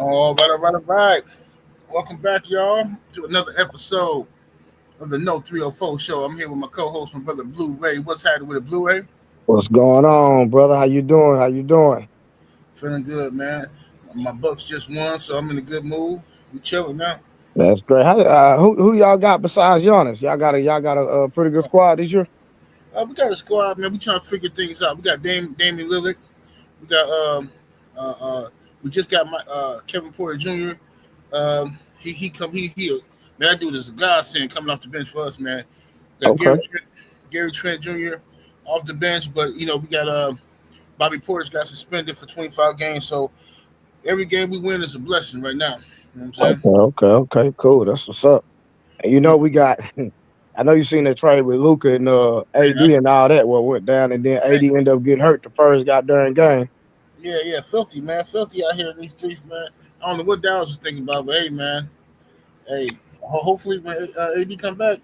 All right. Welcome back, y'all, to another episode of the No 304 Show. I'm here with my co-host, my brother Blue Ray. What's happening with the Blue Ray? What's going on, brother? How you doing? How you doing? Feeling good, man. My Bucks just won, so I'm in a good mood. We chilling now. That's great. Who y'all got besides Giannis? Y'all got a pretty good squad this year. We got a squad, man. We trying to figure things out. We got Damian Lillard. We got uh, uh, we just got my Kevin Porter Jr. He man, that dude is a godsend coming off the bench for us, man. We got Okay. Gary Trent Jr. off the bench, but we got Bobby Porter's got suspended for 25 games, so every game we win is a blessing right now. You know what I'm saying? Okay. Cool. That's what's up. And we got. I know you seen that trade with Luca and Hey, AD and all that. What went down, and then AD ended up getting hurt the first goddamn game. yeah, filthy man, filthy out here in these streets, man. I don't know what Dallas was thinking about, but hey, man, hey, hopefully when AD come back,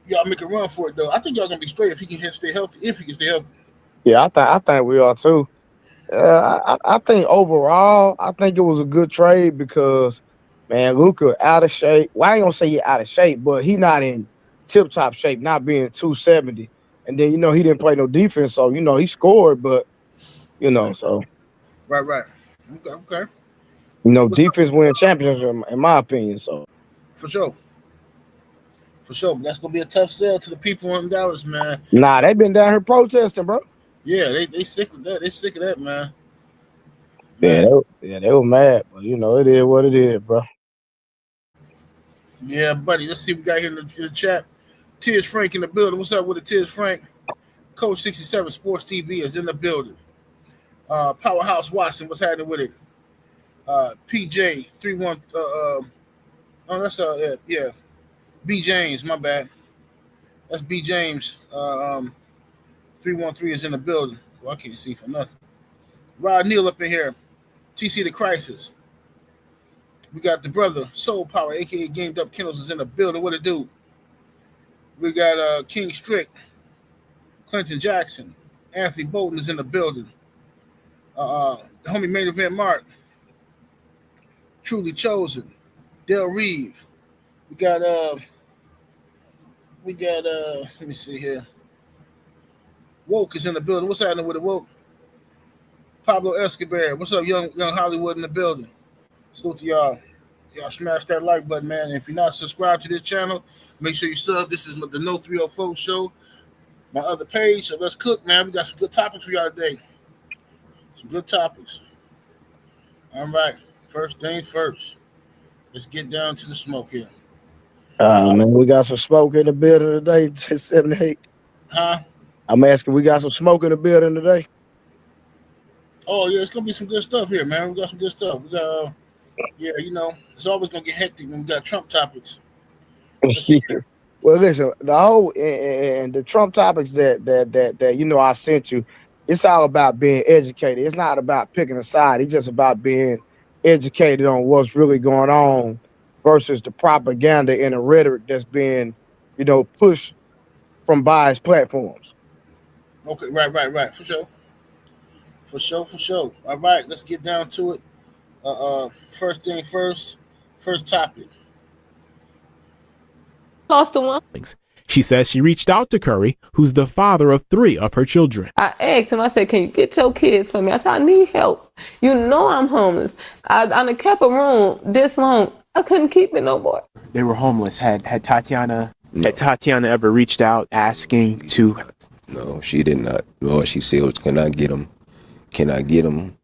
y'all make a run for it though. I think y'all gonna be straight if he can stay healthy. If he can stay healthy. Yeah, I think we are too. I think overall, I think it was a good trade because, man, Luka out of shape. Well, I ain't gonna say he out of shape, but he not in tip top shape, not being 270. And then he didn't play no defense, so he scored, but Right, so right. Okay. What's up? defense win championships in my opinion. So For sure, for sure. But that's gonna be a tough sell to the people in Dallas, man. nah, they been down here protesting, bro. Yeah, they sick with that. They sick of that, man. Yeah, Man. they were mad, but it is what it is, bro. Yeah, buddy. Let's see what we got here in the chat. Tiz Frank in the building. What's up with it, Tiz Frank? Coach 67 Sports TV is in the building. Powerhouse Watson, what's happening with it? PJ 31. Oh, that's yeah. B James, my bad. That's B James. 313 is in the building. Well, I can't see for nothing. Rod Neal up in here. TC the Crisis. We got the brother Soul Power, aka Gamed Up Kennels, is in the building. What it do? We got King Strick, Clinton Jackson, Anthony Bolton is in the building. The homie main event Mark, Truly Chosen, Del Reeve. We got let me see here. Woke is in the building. What's happening with the Woke? Pablo Escobar. What's up, young Hollywood in the building? Salute to y'all. Y'all smash that like button, man. And if you're not subscribed to this channel, make sure you sub. This is the No 304 Show. My other page. So let's cook, man. We got some good topics for y'all today. Some good topics. All right. First thing first. Let's get down to the smoke here. Man, we got some smoke in the building today. 78. Huh? I'm asking, we got some smoke in the building today. Oh yeah, it's gonna be some good stuff here, man. We got some good stuff. We got yeah, it's always gonna get hectic when we got Trump topics. Let's see here. Well, listen, the whole and the Trump topics that I sent you, it's all about being educated. It's not about picking a side. It's just about being educated on what's really going on versus the propaganda and the rhetoric that's being, pushed from biased platforms. Okay, right. For sure. All right, let's get down to it. First thing first. First topic. Lost the one. She says she reached out to Curry, who's the father of 3 of her children. I asked him, I said, can you get your kids for me? I said, I need help. You know I'm homeless. I done kept a room this long. I couldn't keep it no more. They were homeless. Had Tatiana ever reached out asking to? No, she did not. All she said was, can I get them? Can I get them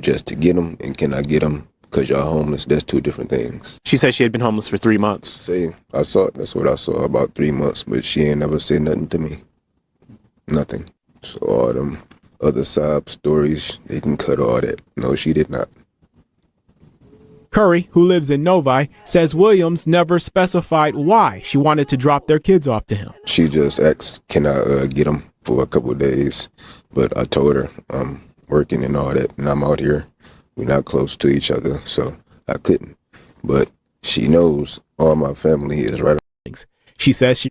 just to get them? And can I get them because y'all homeless? That's 2 different things. She said she had been homeless for 3 months. See, I saw it. That's what I saw, about 3 months. But she ain't never said nothing to me. Nothing. So all them other side stories, they can cut all that. No, she did not. Curry, who lives in Novi, says Williams never specified why she wanted to drop their kids off to him. She just asked, can I get them for a couple of days? But I told her I'm working and all that, and I'm out here. We're not close to each other, so I couldn't. But she knows all my family is right. She says she...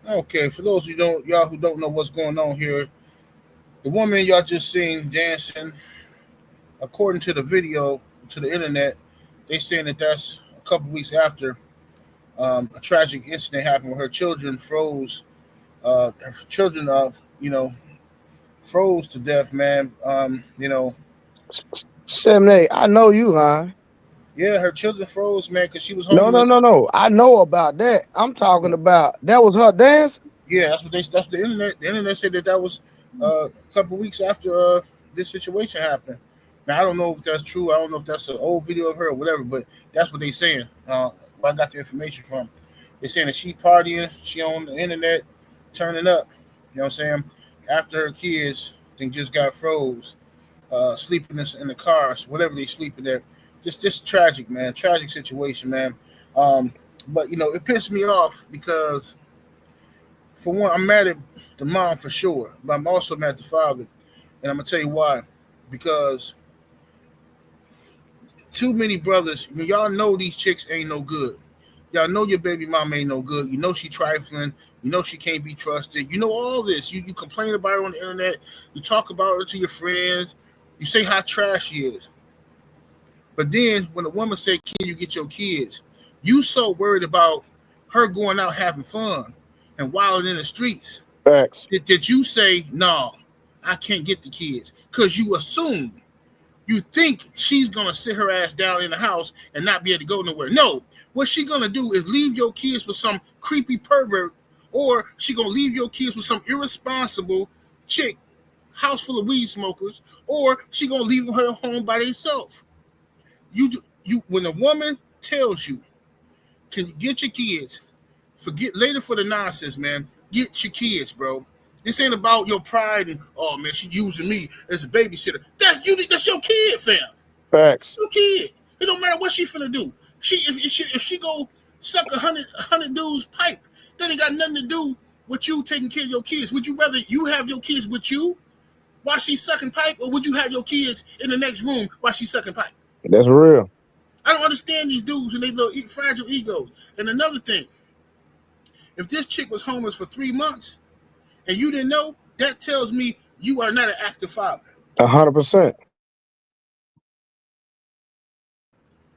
Okay, for those y'all who don't know what's going on here, the woman y'all just seen dancing, according to the video to the internet, they saying that that's a couple weeks after a tragic incident happened where her children froze. Her children, you know, froze to death, man. 7 8. I know you lying. Yeah, her children froze, man, because she was No, no, homeless. no, no. I know about that. I'm talking Yeah, about that was her dancing. yeah, that's the internet. The internet said that was a couple weeks after this situation happened. Now I don't know if that's true. I don't know if that's an old video of her or whatever, but that's what they saying. Where I got the information from. They're saying that she partying, she on the internet, turning up. You know what I'm saying? After her kids, they just got froze, sleeping in the cars, whatever they sleeping there. Just tragic, man. Tragic situation, man. Um, but it pissed me off because for one, I'm mad at the mom for sure, but I'm also mad at the father, and I'm gonna tell you why. Because too many brothers, y'all know these chicks ain't no good. Y'all know your baby mom ain't no good. You know she trifling. You know she can't be trusted. You know all this. You complain about her on the internet. You talk about her to your friends. You say how trash she is. But then when a woman say, "Can you get your kids?" You so worried about her going out having fun and wilding in the streets Facts. that you say, "No, I can't get the kids," because you assume. You think she's gonna sit her ass down in the house and not be able to go nowhere. No, what she gonna do is leave your kids with some creepy pervert, or she gonna leave your kids with some irresponsible chick, house full of weed smokers, or she gonna leave her home by herself. You when a woman tells you, "Can you get your kids?" Forget later for the nonsense, man. Get your kids, bro. This ain't about your pride and oh man, she using me as a babysitter. That's you. That's your kid, fam. Facts. Your kid. It don't matter what she finna do. If she go suck a hundred dudes pipe, that ain't got nothing to do with you taking care of your kids. Would you rather you have your kids with you while she's sucking pipe, or would you have your kids in the next room while she's sucking pipe? That's real. I don't understand these dudes and they little fragile egos. And another thing, if this chick was homeless for 3 months and you didn't know, that tells me you are not an active father. 100%.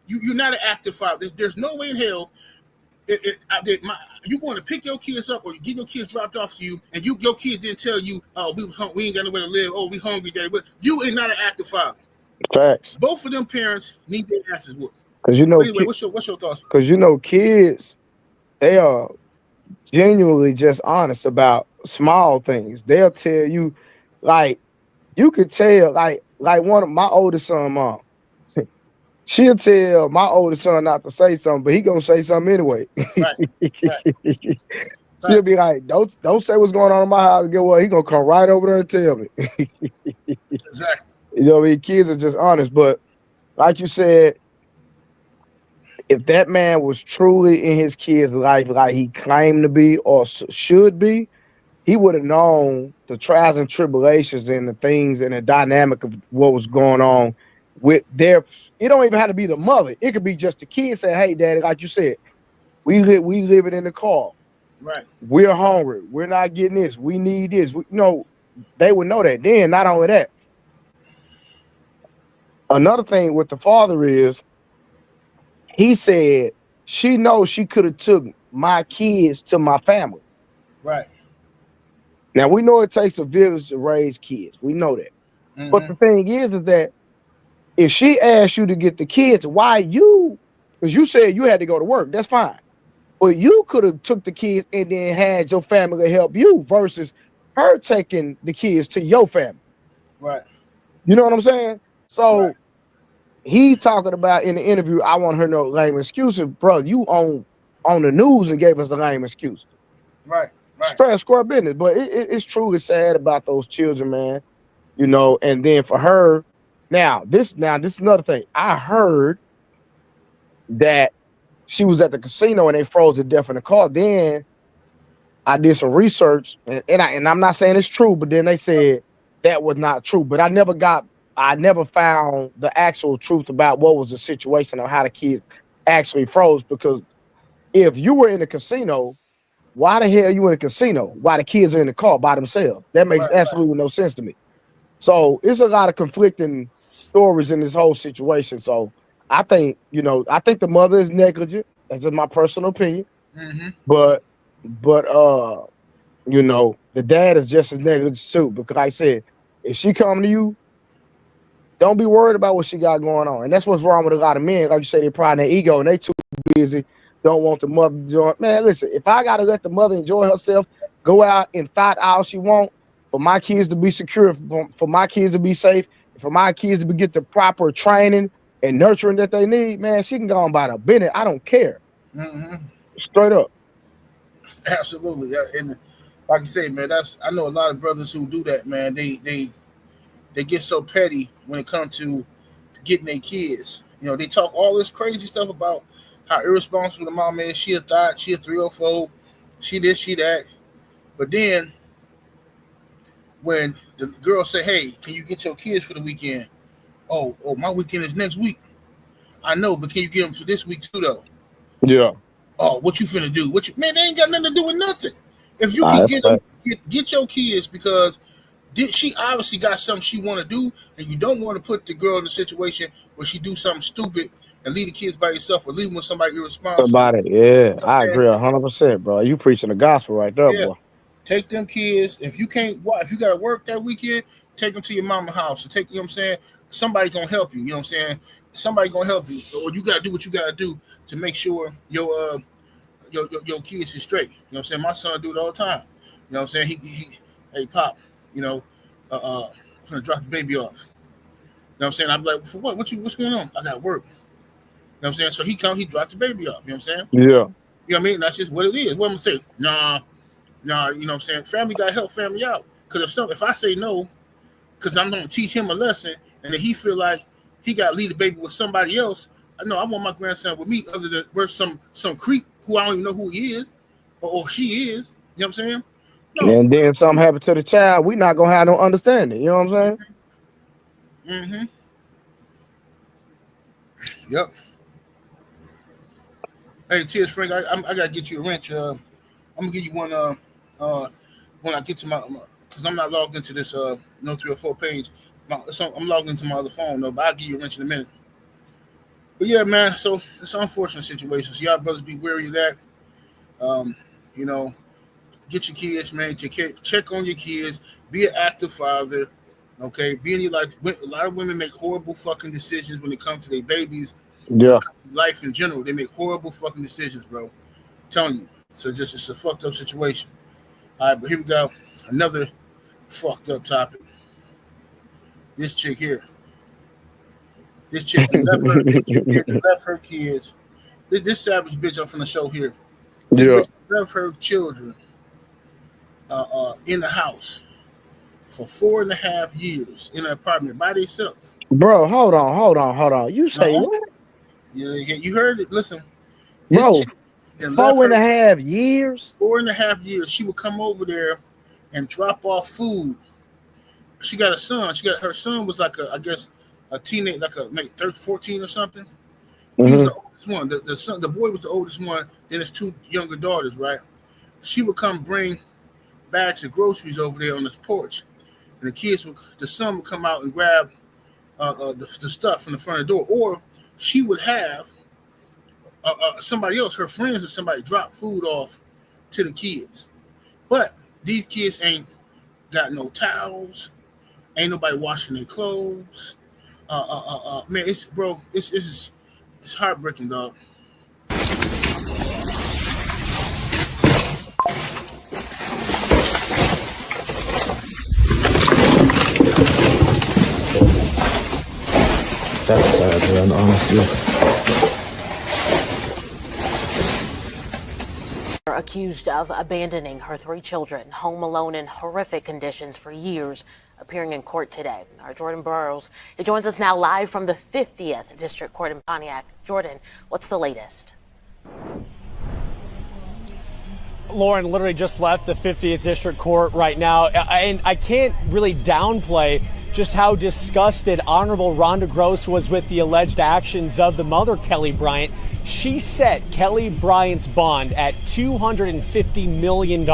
You're not an active father. There's no way in hell you going to pick your kids up or you get your kids dropped off to you, and your kids didn't tell you, "Oh, we ain't got nowhere to live. Oh, we hungry, daddy." But you ain't not an active father. Facts. Both of them parents need their asses whooped. Because But anyway, what's your thoughts? kids, they are genuinely just honest about small things. They'll tell you, like you could tell, like one of my oldest son mom. She'll tell my oldest son not to say something, but he gonna say something anyway. Right, right, She'll right. be like, "Don't say what's going on in my house." Get what? He gonna come right over there and tell me. Exactly. You know, what I mean, kids are just honest. But like you said, if that man was truly in his kid's life, like he claimed to be or should be, he would have known the trials and tribulations and the things and the dynamic of what was going on with their. It don't even have to be the mother. It could be just the kid saying, "Hey, daddy," like you said, we live it in the car. Right, We're hungry. We're not getting this. We need this. They would know that. Then not only that, another thing with the father is he said she knows she could have took my kids to my family. right. Now we know it takes a village to raise kids. We know that. But Mm-hmm. the thing is that if she asked you to get the kids, why you? Because you said you had to go to work. That's fine. But you could have took the kids and then had your family help you versus her taking the kids to your family. Right, You know what I'm saying? right, So he talking about in the interview, I want her no lame excuses, bro. You on the news and gave us a lame excuse. right, right, Straight square business. But it's truly sad about those children, man. And then for her, now this is another thing. I heard that she was at the casino and they froze to death in the car. Then I did some research and I'm not saying it's true, but then they said that was not true. But I never found the actual truth about what was the situation of how the kids actually froze. Because if you were in the casino, why the hell are you in a casino? Why the kids are in the car by themselves? That makes absolutely no sense to me. So it's a lot of conflicting stories in this whole situation. So I think, I think the mother is negligent. That's just my personal opinion. Mm-hmm. But the dad is just as negligent too. Because like I said, if she come to you, don't be worried about what she got going on. And that's what's wrong with a lot of men. Like you say, they pride in their ego and they too busy, don't want the mother to join. Man, listen, if I gotta let the mother enjoy herself, go out and thought all she want, for my kids to be secure, for my kids to be safe, for my kids to get the proper training and nurturing that they need, man, she can go on by the business. I don't care. Mm-hmm. Straight up. Absolutely. And like I say, man, I know a lot of brothers who do that, man. They get so petty when it comes to getting their kids. They talk all this crazy stuff about how irresponsible the mom is. She a thought, she a 304, she this, she that. But then when the girl say, hey, can you get your kids for the weekend? Oh, my weekend is next week. I know, but can you get them for this week too, though? Yeah. Oh, what you finna do? Man, they ain't got nothing to do with nothing. If you can get them, get your kids, because she obviously got something she want to do, and you don't want to put the girl in a situation where she do something stupid and leave the kids by yourself or leave them with somebody irresponsible. I agree 100%, bro. You preaching the gospel right there, boy. Take them kids. If you can't, if you got to work that weekend, take them to your mama's house. So take, somebody's gonna help you. You know what I'm saying? Somebody's gonna help you. Or you gotta do what you gotta do to make sure your kids is straight. You know what I'm saying? My son do it all the time. You know what I'm saying? He hey Pop, I'm gonna drop the baby off. You know what I'm saying? I'm like, for what? What's going on? I got work. You know what I'm saying? So he dropped the baby off. You know what I'm saying? Yeah. You know what I mean? That's just what it is. What I'm gonna say? Nah, you know what I'm saying? Family gotta help family out. Because if I say no, because I'm gonna teach him a lesson, and then he feel like he gotta leave the baby with somebody else. I want my grandson with me, other than where some creep who I don't even know who he is or she is. You know what I'm saying? No. And then something happened to the child, we not gonna have no understanding. You know what I'm saying? Mm-hmm. Yep. Hey, cheers, Frank. I gotta get you a wrench. I'm gonna give you one. When I get to my, because I'm not logged into this 304 page. I'm logged into my other phone though, but I'll give you a wrench in a minute. But yeah, man. So it's an unfortunate situation. So y'all brothers be wary of that. Get your kids, man. Check on your kids. Be an active father. Okay, be in your life. A lot of women make horrible fucking decisions when it comes to their babies. Yeah. Life in general, they make horrible fucking decisions, bro. I'm telling you. So it's a fucked up situation. All right, but here we go. Another fucked up topic. This chick here. This chick left her kids. This savage bitch up from the show here. This bitch left her children in the house for 4.5 years in an apartment by themselves. Bro, hold on. You say what? Yeah, you heard it. Listen. Bro, 4.5 years? 4.5 years. She would come over there and drop off food. She got a son. Her son was like a teenage, like maybe 13, 14 or something. Mm-hmm. He was the oldest one. The boy was the oldest one. Then his 2 younger daughters, right? She would come bring bags of groceries over there on this porch, and the son would come out and grab the stuff from the front of the door, or she would have somebody else, her friends or somebody, drop food off to the kids. But these kids ain't got no towels. Ain't nobody washing their clothes. Man, it's heartbreaking, dog. That's sad, man, honestly. Accused of abandoning her 3 children home alone in horrific conditions for years, appearing in court today. Our Jordan Burroughs, he joins us now live from the 50th District Court in Pontiac. Jordan, what's the latest? Lauren literally just left the 50th District Court right now, and I can't really downplay just how disgusted Honorable Rhonda Gross was with the alleged actions of the mother, Kelly Bryant. She set Kelly Bryant's bond at $250 million.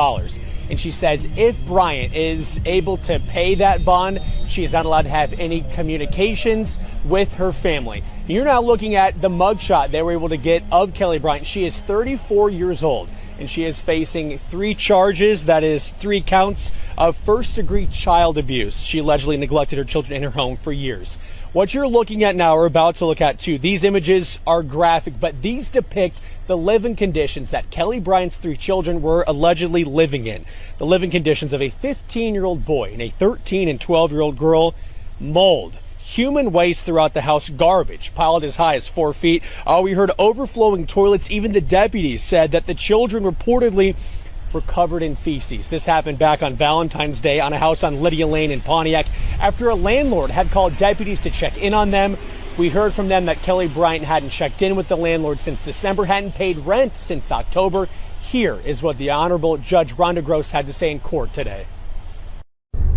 And she says if Bryant is able to pay that bond, she is not allowed to have any communications with her family. You're now looking at the mugshot they were able to get of Kelly Bryant. She is 34 years old, and she is facing 3 charges. That is 3 counts of first-degree child abuse. She allegedly neglected her children in her home for years. What you're looking at now, or about to look at too, these images are graphic, but these depict the living conditions that Kelly Bryant's 3 children were allegedly living in. The living conditions of a 15-year-old boy and a 13 and 12-year-old girl. Mold, human waste throughout the house, garbage piled as high as 4 feet. We heard overflowing toilets. Even the deputies said that the children reportedly were covered in feces. This happened back on Valentine's Day on a house on Lydia Lane in Pontiac after a landlord had called deputies to check in on them. We heard from them that Kelly Bryant hadn't checked in with the landlord since December, hadn't paid rent since October. Here is what the Honorable Judge Rhonda Gross had to say in court today.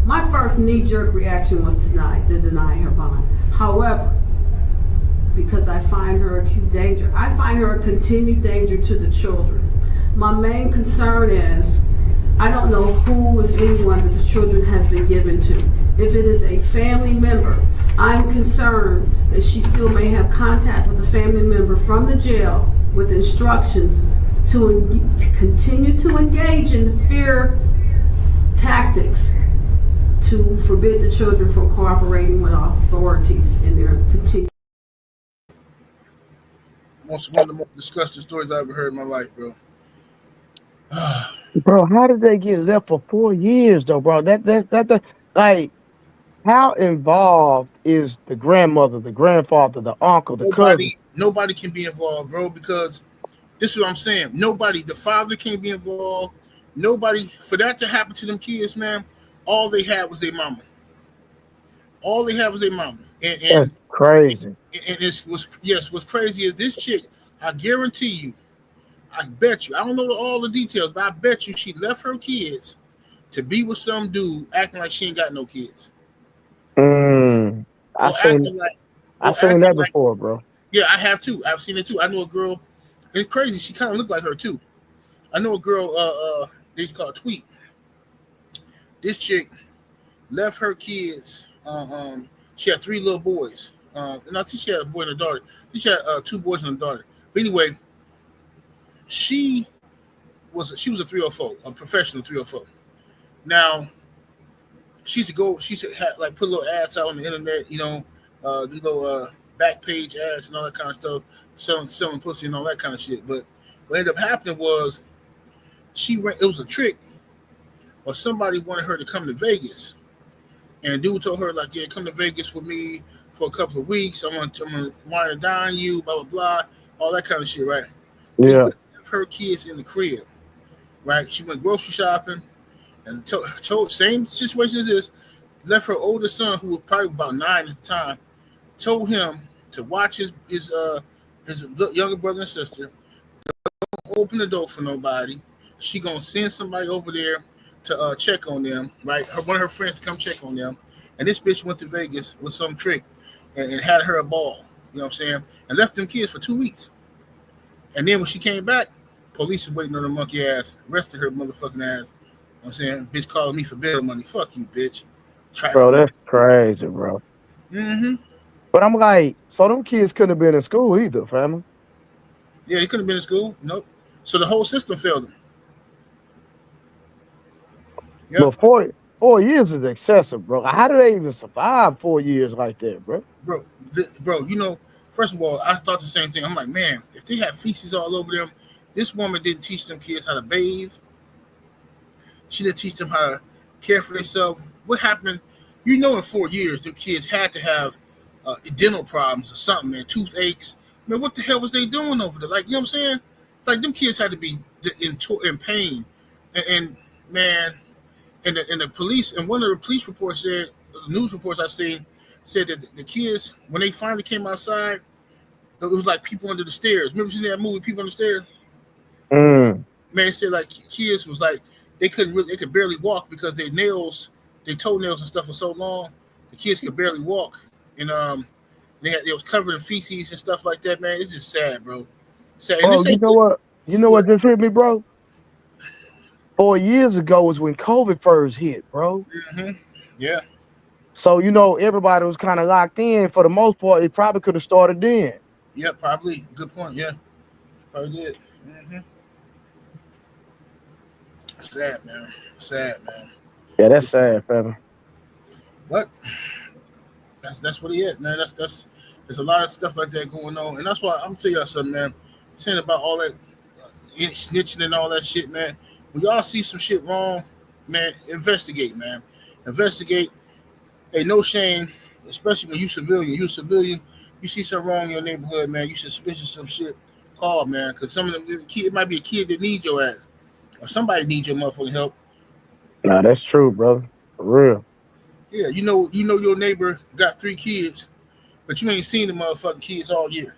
My first knee-jerk reaction was to deny her bond. However, because I find her acute danger, I find her a continued danger to the children. My main concern is, I don't know who, if anyone, that the children have been given to. If it is a family member, I'm concerned that she still may have contact with a family member from the jail with instructions to continue to engage in fear tactics to forbid the children from cooperating with authorities in their continued. One of the most disgusting stories I ever heard in my life, bro. Bro, how did they get left for 4 years though, bro? That like, how involved is the grandmother, the grandfather, the uncle, the cousin? Nobody can be involved, bro, because this is what I'm saying. Nobody, the father can't be involved. Nobody, for that to happen to them kids, man, all they had was their mama. All they had was their mama. And that's crazy. And what's crazy is this chick, I guarantee you, I bet you, I don't know all the details, but I bet you she left her kids to be with some dude acting like she ain't got no kids. I seen that before, bro. Yeah, I have too. I've seen it too. I know a girl. It's crazy. She kind of looked like her too. I know a girl. They call Tweet. This chick left her kids. She had 3 little boys. And I think she had a boy and a daughter. I think she had 2 boys and a daughter. But anyway, she was a 304, a professional 304. Now, she used to like put little ads out on the internet, you know, do little back page ads and all that kind of stuff, selling pussy and all that kind of shit. But what ended up happening was it was a trick, or somebody wanted her to come to Vegas, and dude told her like, yeah, come to Vegas with me for a couple of weeks. I'm gonna wine and dine you, blah blah blah, all that kind of shit, right? Yeah. Her kids in the crib, right? She went grocery shopping, and told same situation as this. Left her oldest son, who was probably about 9 at the time, told him to watch his younger brother and sister. Don't open the door for nobody. She gonna send somebody over there to check on them, right? One of her friends to come check on them. And this bitch went to Vegas with some trick and had her a ball, you know what I'm saying? And left them kids for 2 weeks. And then when she came back, police was waiting on her monkey ass, arrested her motherfucking ass. You know what I'm saying? Bitch calling me for bail money. Fuck you, bitch. Bro, that's crazy, bro. Mm-hmm. But I'm like, so them kids couldn't have been in school either, family. Yeah, they couldn't have been in school. Nope. So the whole system failed them. Yep. But 4 years is excessive, bro. How do they even survive 4 years like that, bro? Bro, you know, first of all, I thought the same thing. I'm like, man, if they have feces all over them, this woman didn't teach them kids how to bathe. She didn't teach them how to care for themselves. What happened? You know, in 4 years, them kids had to have dental problems or something, man, toothaches. Man, what the hell was they doing over there? Like, you know what I'm saying? Like, them kids had to be in pain. And man, and the police, and one of the police reports said, the news reports I seen, said that the kids, when they finally came outside, it was like people under the stairs. Remember seeing that movie, People on the Stairs? Man, it said like kids was like, they could barely walk because their toenails and stuff was so long. The kids could barely walk, and they was covered in feces and stuff like that. Man, it's just sad, bro. Sad. And Bro, this you ain't know what? You know what just hit me, bro? 4 years ago was when COVID first hit, bro. Yeah. So everybody was kind of locked in for the most part. It probably could have started then. Yeah, probably. Good point. Yeah, probably did. Sad, man. Sad, man. Yeah, that's sad, fella. But that's what he is, man. There's a lot of stuff like that going on, and that's why I'm gonna tell y'all something, man. Saying about all that snitching and all that shit, man. When y'all see some shit wrong, man, investigate, man. Investigate. Hey, no shame, especially when you civilian. You see something wrong in your neighborhood, man. You suspicious some shit. Call, man, because some of them, it might be a kid that needs your ass, or somebody needs your motherfucking help. Nah, that's true, brother. For real. Yeah, you know your neighbor got 3 kids, but you ain't seen the motherfucking kids all year.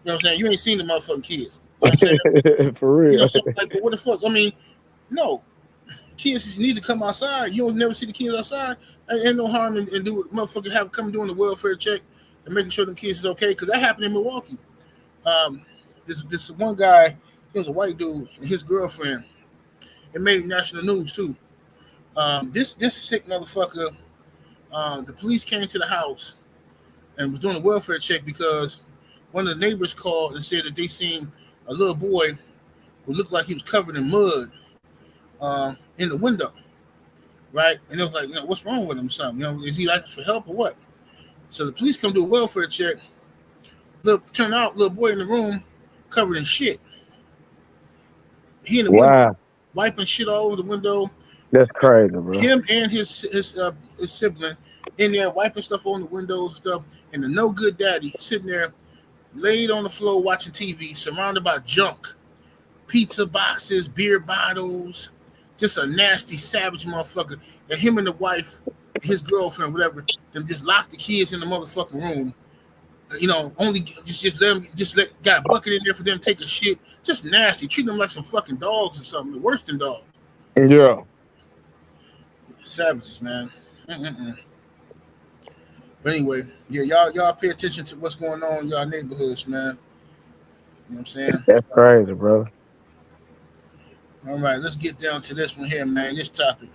You know what I'm saying? You ain't seen the motherfucking kids. You know what I'm saying? For real. You know, something like, what the fuck? I mean, no. Kids need to come outside. You don't never see the kids outside. Ain't no harm in do what motherfucker have come doing the welfare check and making sure the kids is okay, because that happened in Milwaukee. This one guy, he was a white dude, and his girlfriend. It made national news too. This sick motherfucker, the police came to the house and was doing a welfare check because one of the neighbors called and said that they seen a little boy who looked like he was covered in mud in the window, right? And it was like, what's wrong with him? Something, is he asking for help or what? So the police come do a welfare check. Turn out, little boy in the room covered in shit. He in the window, wiping shit all over the window. That's crazy, bro. Him and his sibling in there wiping stuff on the windows and stuff, and the no good daddy sitting there laid on the floor watching TV, surrounded by junk, pizza boxes, beer bottles, just a nasty, savage motherfucker. And him and the wife, his girlfriend, whatever, them just locked the kids in the motherfucking room. Only just got a bucket in there for them to take a shit. Just nasty, treat them like some fucking dogs or something, worse than dogs. Yeah. Savages, man. But anyway, yeah, y'all pay attention to what's going on in y'all neighborhoods, man. You know what I'm saying? That's crazy, brother. All right, let's get down to this one here, man. This topic.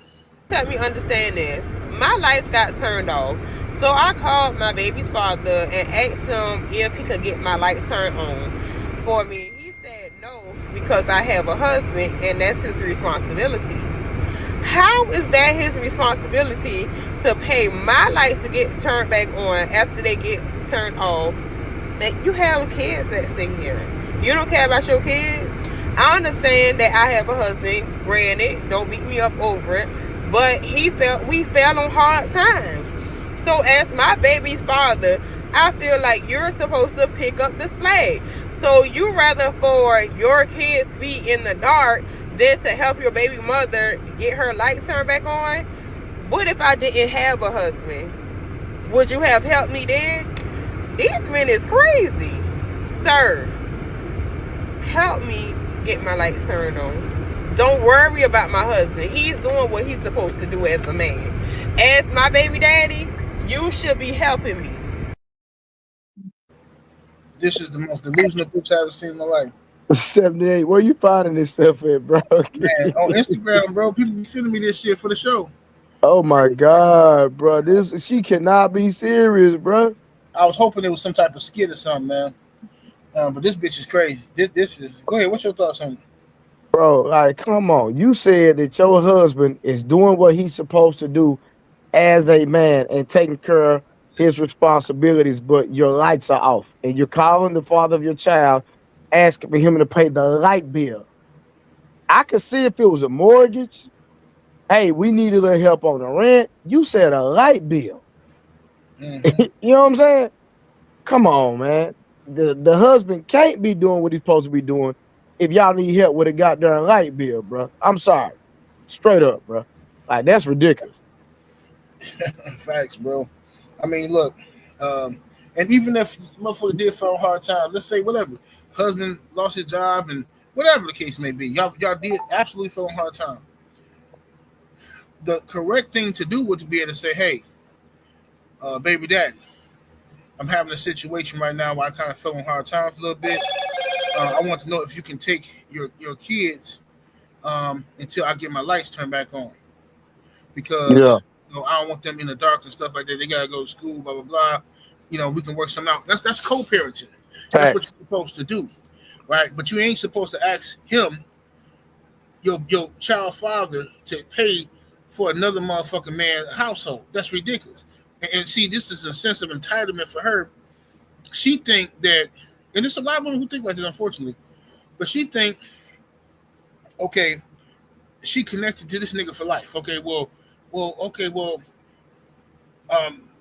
Let me understand this. My lights got turned off, so I called my baby's father and asked him if he could get my lights turned on for me. He said no, because I have a husband and that's his responsibility. How is that his responsibility to pay my lights to get turned back on after they get turned off? And you have kids that stay here. You don't care about your kids? I understand that I have a husband, granted, don't beat me up over it, but we fell on hard times. So as my baby's father, I feel like you're supposed to pick up the slack. So you rather for your kids to be in the dark than to help your baby mother get her lights turned back on? What if I didn't have a husband? Would you have helped me then? These men is crazy. Sir, help me get my lights turned on. Don't worry about my husband. He's doing what he's supposed to do as a man. As my baby daddy, you should be helping me. This is the most delusional bitch I've ever seen in my life. 78. Where you finding this stuff at, bro? Man, on Instagram, bro. People be sending me this shit for the show. Oh my God, bro. She cannot be serious, bro. I was hoping it was some type of skit or something, man. But this bitch is crazy. This is. Go ahead. What's your thoughts on it? Bro, like, come on. You said that your husband is doing what he's supposed to do as a man and taking care of his responsibilities, but your lights are off. And you're calling the father of your child, asking for him to pay the light bill. I could see if it was a mortgage. Hey, we need a little help on the rent. You said a light bill. Mm-hmm. You know what I'm saying? Come on, man. The husband can't be doing what he's supposed to be doing if y'all need help with a goddamn light bill, bro. I'm sorry. Straight up, bro. Like, that's ridiculous. Facts, bro. I mean, look, and even if motherfucker did fall on hard time, let's say whatever, husband lost his job and whatever the case may be, y'all did absolutely fall on hard time. The correct thing to do would be able to say, hey, baby daddy, I'm having a situation right now where I kind of feel on hard times a little bit. I want to know if you can take your kids until I get my lights turned back on, Yeah. because I don't want them in the dark and stuff like that. They gotta go to school, blah blah blah. We can work something out. That's co-parenting. That's what Facts. you're supposed to do, right? But you ain't supposed to ask him, your child father, to pay for another motherfucking man's household. That's ridiculous. And see, this is a sense of entitlement for her. She think that, and there's a lot of women who think like this, unfortunately, but she think, okay, she connected to this nigga for life. Okay,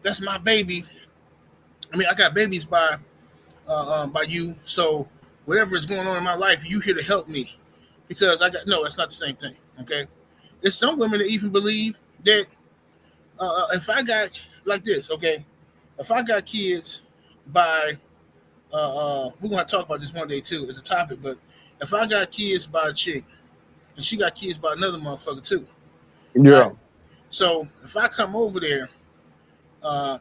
that's my baby. I mean, I got babies by you, so whatever is going on in my life, you here to help me, because no, that's not the same thing. Okay, there's some women that even believe that if I got like this, okay, if I got kids by we're gonna talk about this one day too as a topic, but if I got kids by a chick and she got kids by another motherfucker too, Yeah. right? So if I come over there,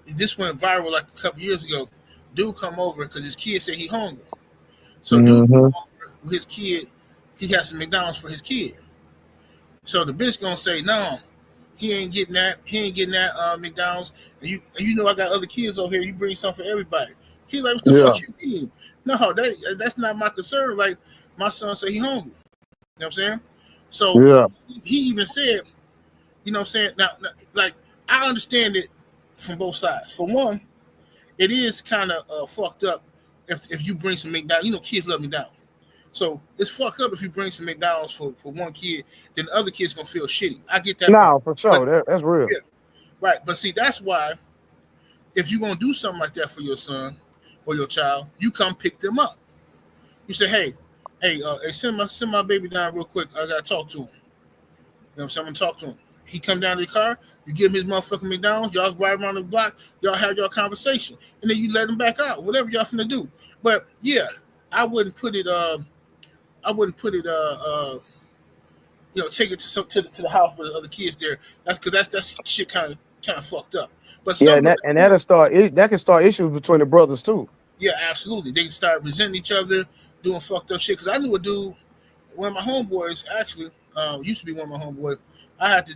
this went viral like a couple years ago. Dude come over because his kid said he hungry. So dude come over with his kid, he has some McDonald's for his kid. So the bitch gonna say, no, he ain't getting that. He ain't getting that McDonald's. And you I got other kids over here. You bring something for everybody. He's like, what the fuck you mean? No, that's not my concern. Like, my son say he hungry. You know what I'm saying? So he even said, you know what I'm saying? Now, like, I understand it from both sides. For one, it is kind of fucked up if you bring some McDonald's. Kids love McDonald's. So it's fucked up if you bring some McDonald's for one kid, then the other kid's gonna feel shitty. I get that. No, for sure. That's real. Yeah, right. But see, that's why if you're gonna do something like that for your son or your child, you come pick them up. You say, hey, send my baby down real quick. I gotta talk to him. You know what I'm saying? I'm gonna talk to him. He come down to the car, you give him his motherfucking McDonald's, y'all ride around the block, y'all have your conversation, and then you let him back out, whatever y'all finna do. But yeah, I wouldn't put it take it to the house with the other kids there. That's shit kind of fucked up. But that can start issues between the brothers too. Yeah, absolutely. They can start resenting each other, doing fucked up shit. Because I knew a dude, one of my homeboys, actually, used to be one of my homeboys. I had to,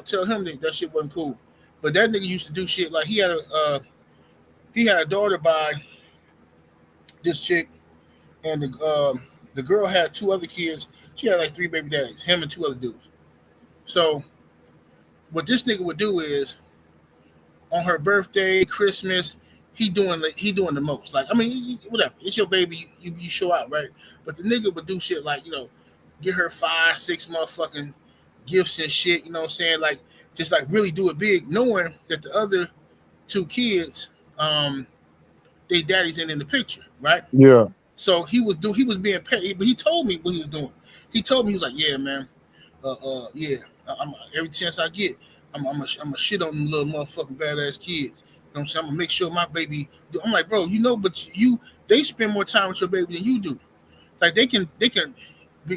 tell him that shit wasn't cool. But that nigga used to do shit like he had a daughter by this chick, and the girl had two other kids. She had like 3 baby daddies, him and 2 other dudes. So what this nigga would do is, on her birthday, Christmas, he doing the most. Like, I mean, whatever. It's your baby, you show out, right? But the nigga would do shit like, get her 5, 6 motherfucking gifts and shit, you know what I'm saying? Like, just like really do it big, knowing that the other 2 kids, their daddies ain't in the picture, right? Yeah. So he was being paid, but he told me what he was doing. He told me, he was like, yeah, man, every chance I get, I'm a shit on them little motherfucking badass kids. You know what I'm saying? I'm gonna make sure my baby. I'm like, bro, but they spend more time with your baby than you do. Like, they can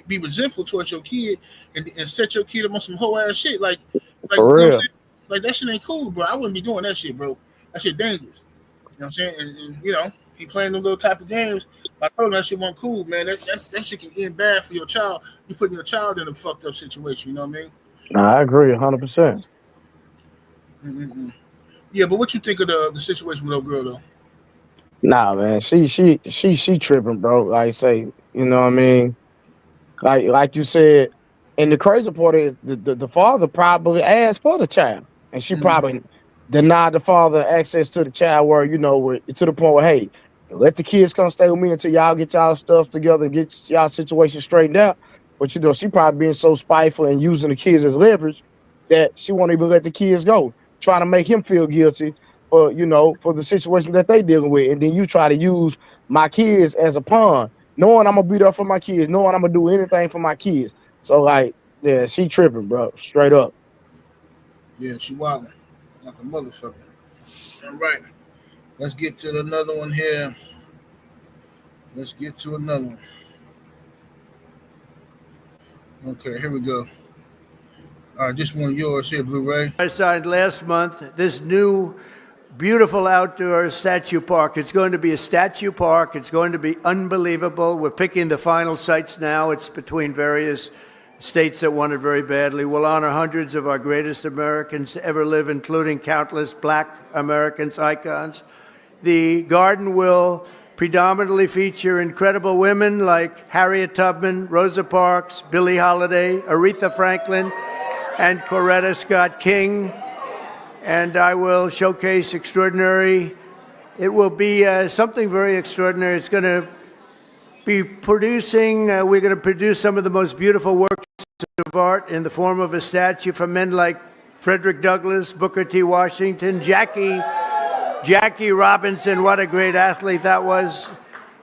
be resentful towards your kid and set your kid up on some whole ass shit. Like, for you know real. what I'm saying? Like, that shit ain't cool, bro. I wouldn't be doing that shit, bro. That shit dangerous. You know what I'm saying? And he playing them little type of games. I told him that shit wasn't cool, man. That shit can end bad for your child. You putting your child in a fucked up situation. You know what I mean? Nah, I agree 100%. Mm-hmm. Yeah, but what you think of the situation with old girl though? Nah, man, she tripping, bro. Like I say, you know what I mean? Like you said, and the crazy part is the father probably asked for the child, and she probably denied the father access to the child, where to the point where, hey, let the kids come stay with me until y'all get y'all stuff together and get y'all situation straightened out. But she probably being so spiteful and using the kids as leverage that she won't even let the kids go, trying to make him feel guilty for the situation that they dealing with, and then you try to use my kids as a pawn, knowing I'm gonna be there for my kids, knowing I'm gonna do anything for my kids. So like, yeah, she tripping, bro, straight up. Yeah, she wilding like a motherfucker. All right, let's get to another one here. Okay, here we go. All right, this one yours here, Blu-ray. I signed last month this new beautiful outdoor statue park. It's going to be a statue park. It's going to be unbelievable. We're picking the final sites now. It's between various states that want it very badly. We'll honor hundreds of our greatest Americans to ever live, including countless Black Americans, icons. The garden will predominantly feature incredible women like Harriet Tubman, Rosa Parks, Billie Holiday, Aretha Franklin, and Coretta Scott King. And I will showcase extraordinary. It will be something very extraordinary. It's going to be producing, we're going to produce some of the most beautiful works of art in the form of a statue from men like Frederick Douglass, Booker T. Washington, Jackie Robinson, what a great athlete that was,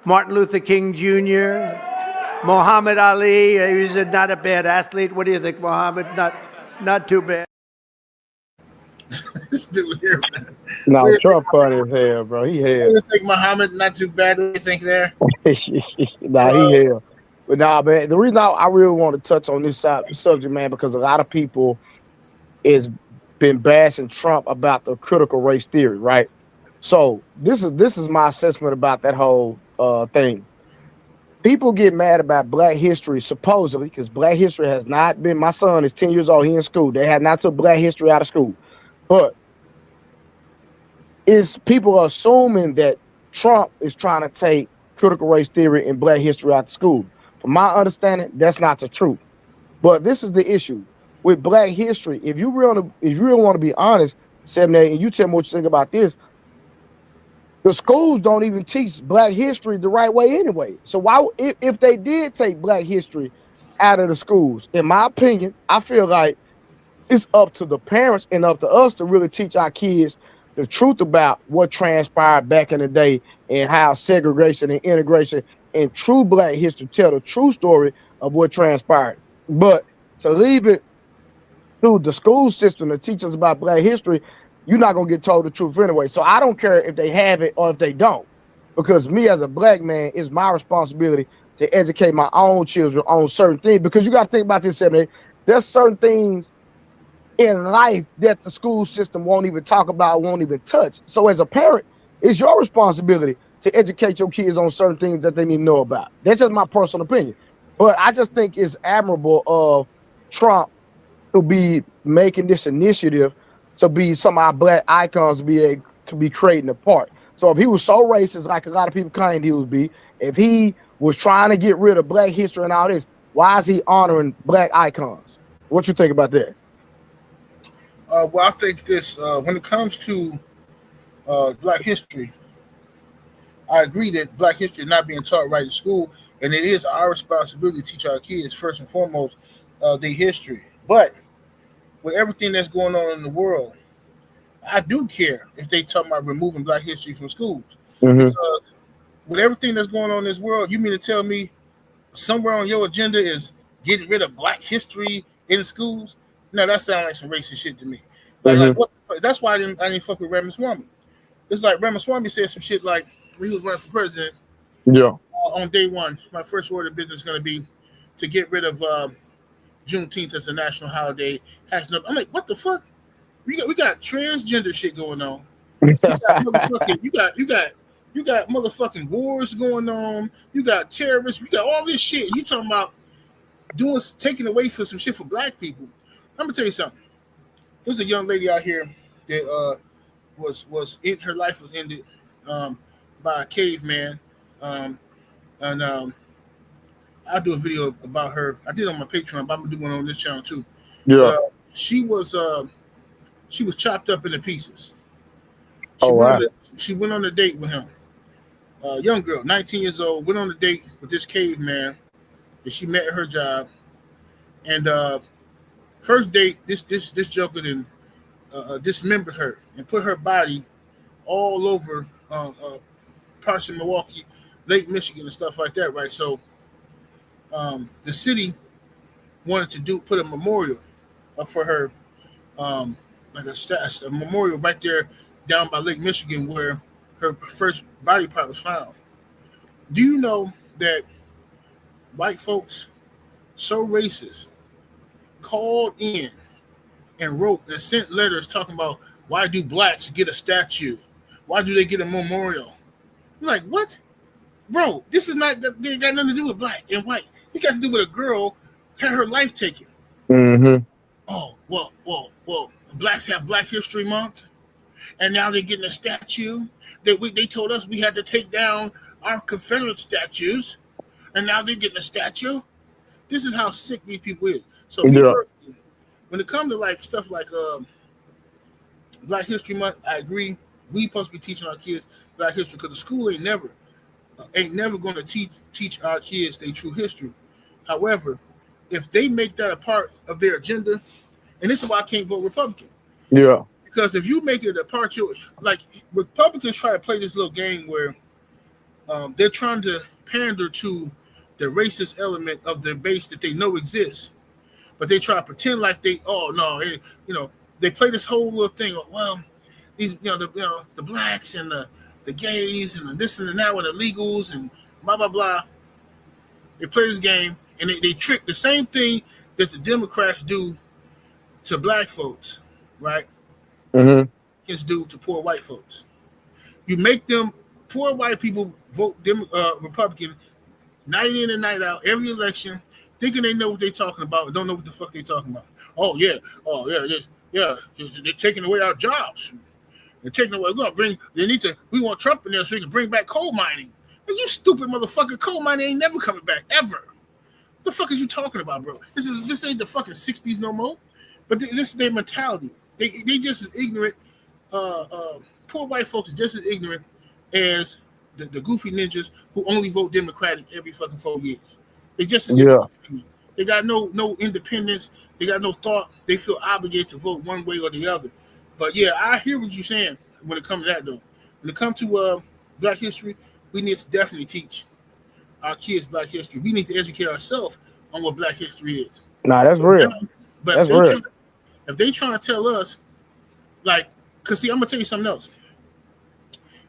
Martin Luther King Jr., Muhammad Ali, he's not a bad athlete. What do you think, Muhammad? Not too bad. Still here, man. No, Trump funny as hell, bro. He hell. You think Muhammad not too bad? What do you think there? Nah, he hell. But nah, man, the reason I really want to touch on this subject, man, because a lot of people is been bashing Trump about the critical race theory, right? So this is my assessment about that whole thing. People get mad about Black history, supposedly, because Black history has not been. My son is 10 years old. He in school. They have not took Black history out of school. But is people assuming that Trump is trying to take critical race theory and Black history out of school? From my understanding, that's not the truth. But this is the issue with Black history. If you really want to be honest, 7A, and you tell me what you think about this, the schools don't even teach Black history the right way anyway. So why, if they did take Black history out of the schools, in my opinion, I feel like it's up to the parents and up to us to really teach our kids the truth about what transpired back in the day and how segregation and integration and true Black history tell the true story of what transpired. But to leave it to the school system to teach us about Black history, you're not going to get told the truth anyway. So I don't care if they have it or if they don't, because me as a Black man, it's my responsibility to educate my own children on certain things. Because you got to think about this, 7A. There's certain things in life that the school system won't even talk about, won't even touch. So as a parent, it's your responsibility to educate your kids on certain things that they need to know about. That's just my personal opinion. But I just think it's admirable of Trump to be making this initiative to be some of our Black icons to be creating a part. So if he was so racist, like a lot of people claimed he would be, if he was trying to get rid of Black history and all this, why is he honoring Black icons? What you think about that? Well, I think this, when it comes to Black history, I agree that Black history is not being taught right in school, and it is our responsibility to teach our kids, first and foremost, their history. But with everything that's going on in the world, I do care if they talk about removing Black history from schools. Mm-hmm. Because with everything that's going on in this world, you mean to tell me somewhere on your agenda is getting rid of Black history in schools? No, that sounds like some racist shit to me. Like what? That's why I didn't fuck with Ramaswamy. It's like Ramaswamy said some shit like when he was running for president. Yeah. On day one, my first order of business is going to be to get rid of Juneteenth as a national holiday. I'm like, what the fuck? We got transgender shit going on. You got motherfucking wars going on. You got terrorists. We got all this shit. You talking about taking away for some shit for Black people? I'm gonna tell you something. There's a young lady out here that her life was ended by a caveman, and I'll do a video about her. I did on my Patreon, but I'm gonna do one on this channel too. Yeah, she was chopped up into pieces. She went on a date with him. Young girl, 19 years old, went on a date with this caveman that she met at her job, and first date, this joker then dismembered her and put her body all over parts of Milwaukee, Lake Michigan, and stuff like that, right? So the city wanted to put a memorial up for her, like a memorial right there down by Lake Michigan where her first body part was found. Do you know that white folks, so racist, called in and wrote and sent letters talking about why do blacks get a statue? Why do they get a memorial? I'm like, what? Bro, this is not, they got nothing to do with black and white. It got to do with a girl had her life taken. Mm-hmm. Oh, well, blacks have Black History Month, and now they're getting a statue. They told us we had to take down our Confederate statues, and now they're getting a statue. This is how sick these people is. So when it comes to like stuff like Black History Month, I agree. We supposed to be teaching our kids Black history because the school ain't never going to teach our kids their true history. However, if they make that a part of their agenda, and this is why I can't vote Republican. Yeah. Because if you make it a part of, like, Republicans try to play this little game where they're trying to pander to the racist element of their base that they know exists, but they try to pretend like they play this whole little thing of, well, these the blacks and the gays and the this and the that with the illegals and blah blah blah. They play this game and they trick the same thing that the Democrats do to black folks, right? Mm-hmm. Kids do to poor white folks. You make them poor white people vote Republican night in and night out every election, thinking they know what they're talking about and don't know what the fuck they're talking about. They're taking away our jobs. They're taking away. We want Trump in there so he can bring back coal mining. But you stupid motherfucker, coal mining ain't never coming back ever. What the fuck is you talking about, bro? This ain't the fucking 60s no more. But this is their mentality. They just as ignorant. Poor white folks are just as ignorant as the goofy ninjas who only vote Democratic every fucking 4 years. They just as ignorant. They got no independence. They got no thought. They feel obligated to vote one way or the other. But yeah, I hear what you're saying when it comes to that, though. When it comes to Black history, we need to definitely teach our kids Black history. We need to educate ourselves on what Black history is. Nah, that's real. But if they trying to tell us, like, because see, I'm gonna tell you something else.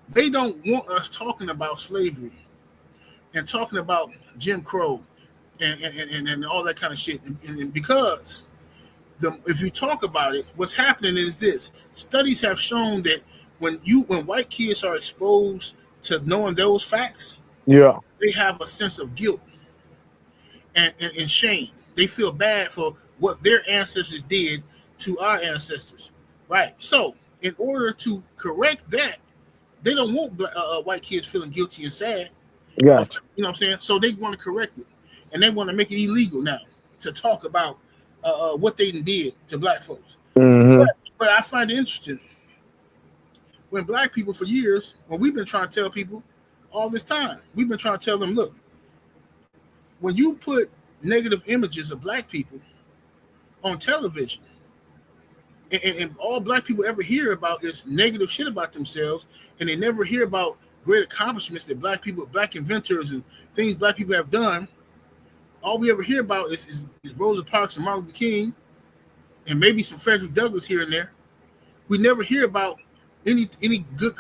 They don't want us talking about slavery and talking about Jim Crow and all that kind of shit. And because if you talk about it, what's happening is this. Studies have shown that when white kids are exposed to knowing those facts, they have a sense of guilt and shame. They feel bad for what their ancestors did to our ancestors, right? So in order to correct that, they don't want white kids feeling guilty and sad. Gotcha. You know what I'm saying? So they want to correct it, and they want to make it illegal now to talk about what they did to black folks. Mm-hmm. But I find it interesting when black people for years, when we've been trying to tell people all this time, we've been trying to tell them, look, when you put negative images of black people on television, and all black people ever hear about is negative shit about themselves, and they never hear about great accomplishments that black inventors and things black people have done. All we ever hear about is Rosa Parks and Martin Luther King, and maybe some Frederick Douglass here and there. We never hear about any good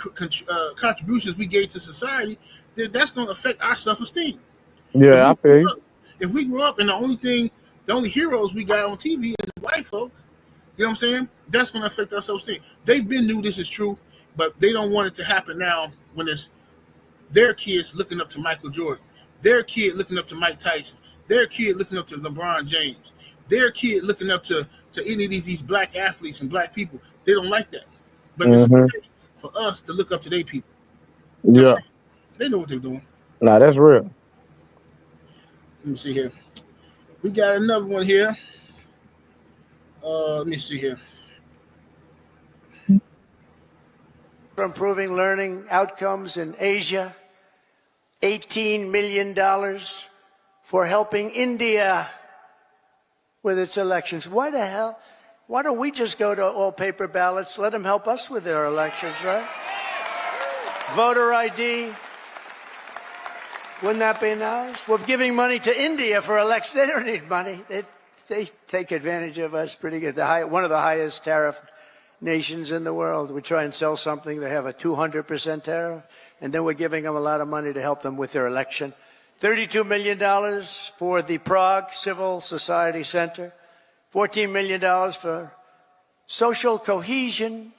contributions we gave to society. That's going to affect our self-esteem. Yeah, I feel you. If we grow up and the only heroes we got on TV is white folks, you know what I'm saying? That's going to affect our self-esteem. They've been knew this is true, but they don't want it to happen now when it's their kids looking up to Michael Jordan, their kid looking up to Mike Tyson, their kid looking up to LeBron James, their kid looking up to any of these black athletes and black people. They don't like that. But it's okay for us to look up to their people. You know they know what they're doing. Nah, that's real. Let me see here. We got another one here. Let me see here. For improving learning outcomes in Asia, $18 million for helping India with its elections. Why the hell? Why don't we just go to all paper ballots? Let them help us with their elections, right? Voter ID. Wouldn't that be nice? We're giving money to India for elections. They don't need money. They take advantage of us pretty good. One of the highest tariff nations in the world. We try and sell something, they have a 200% tariff, and then we're giving them a lot of money to help them with their election. $32 million for the Prague Civil Society Center, $14 million for social cohesion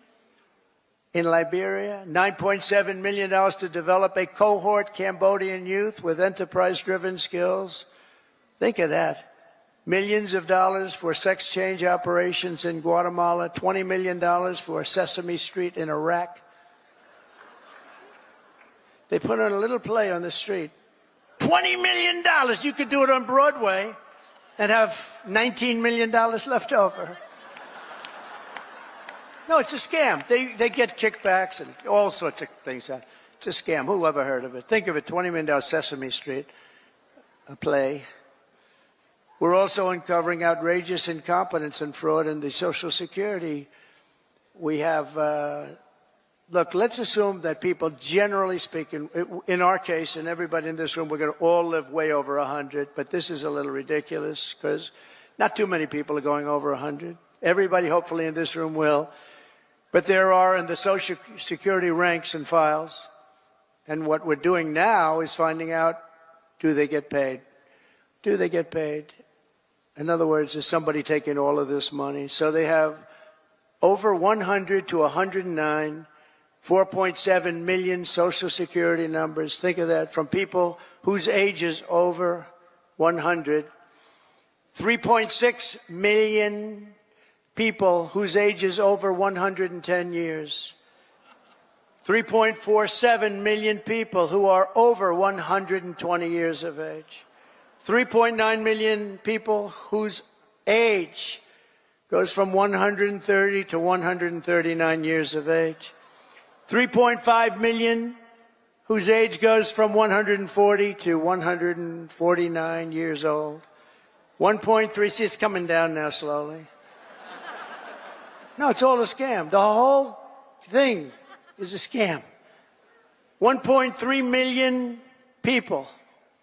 in Liberia, $9.7 million to develop a cohort Cambodian youth with enterprise-driven skills. Think of that. Millions of dollars for sex change operations in Guatemala, $20 million for Sesame Street in Iraq. They put on a little play on the street. $20 million. You could do it on Broadway and have $19 million left over. No, it's a scam. They get kickbacks and all sorts of things. It's a scam. Who ever heard of it? Think of it, $20 million Sesame Street, a play. We're also uncovering outrageous incompetence and fraud in the Social Security. We have, look, let's assume that people, generally speaking, in our case, and everybody in this room, we're going to all live way over 100, but this is a little ridiculous because not too many people are going over 100. Everybody, hopefully, in this room will. But there are in the Social Security ranks and files. And what we're doing now is finding out, do they get paid? Do they get paid? In other words, is somebody taking all of this money? So they have over 100 to 109, 4.7 million Social Security numbers. Think of that, from people whose age is over 100. 3.6 million people whose age is over 110 years. 3.47 million people who are over 120 years of age. 3.9 million people whose age goes from 130 to 139 years of age. 3.5 million whose age goes from 140 to 149 years old. 1.3, see, it's coming down now slowly. No, it's all a scam. The whole thing is a scam. 1.3 million people,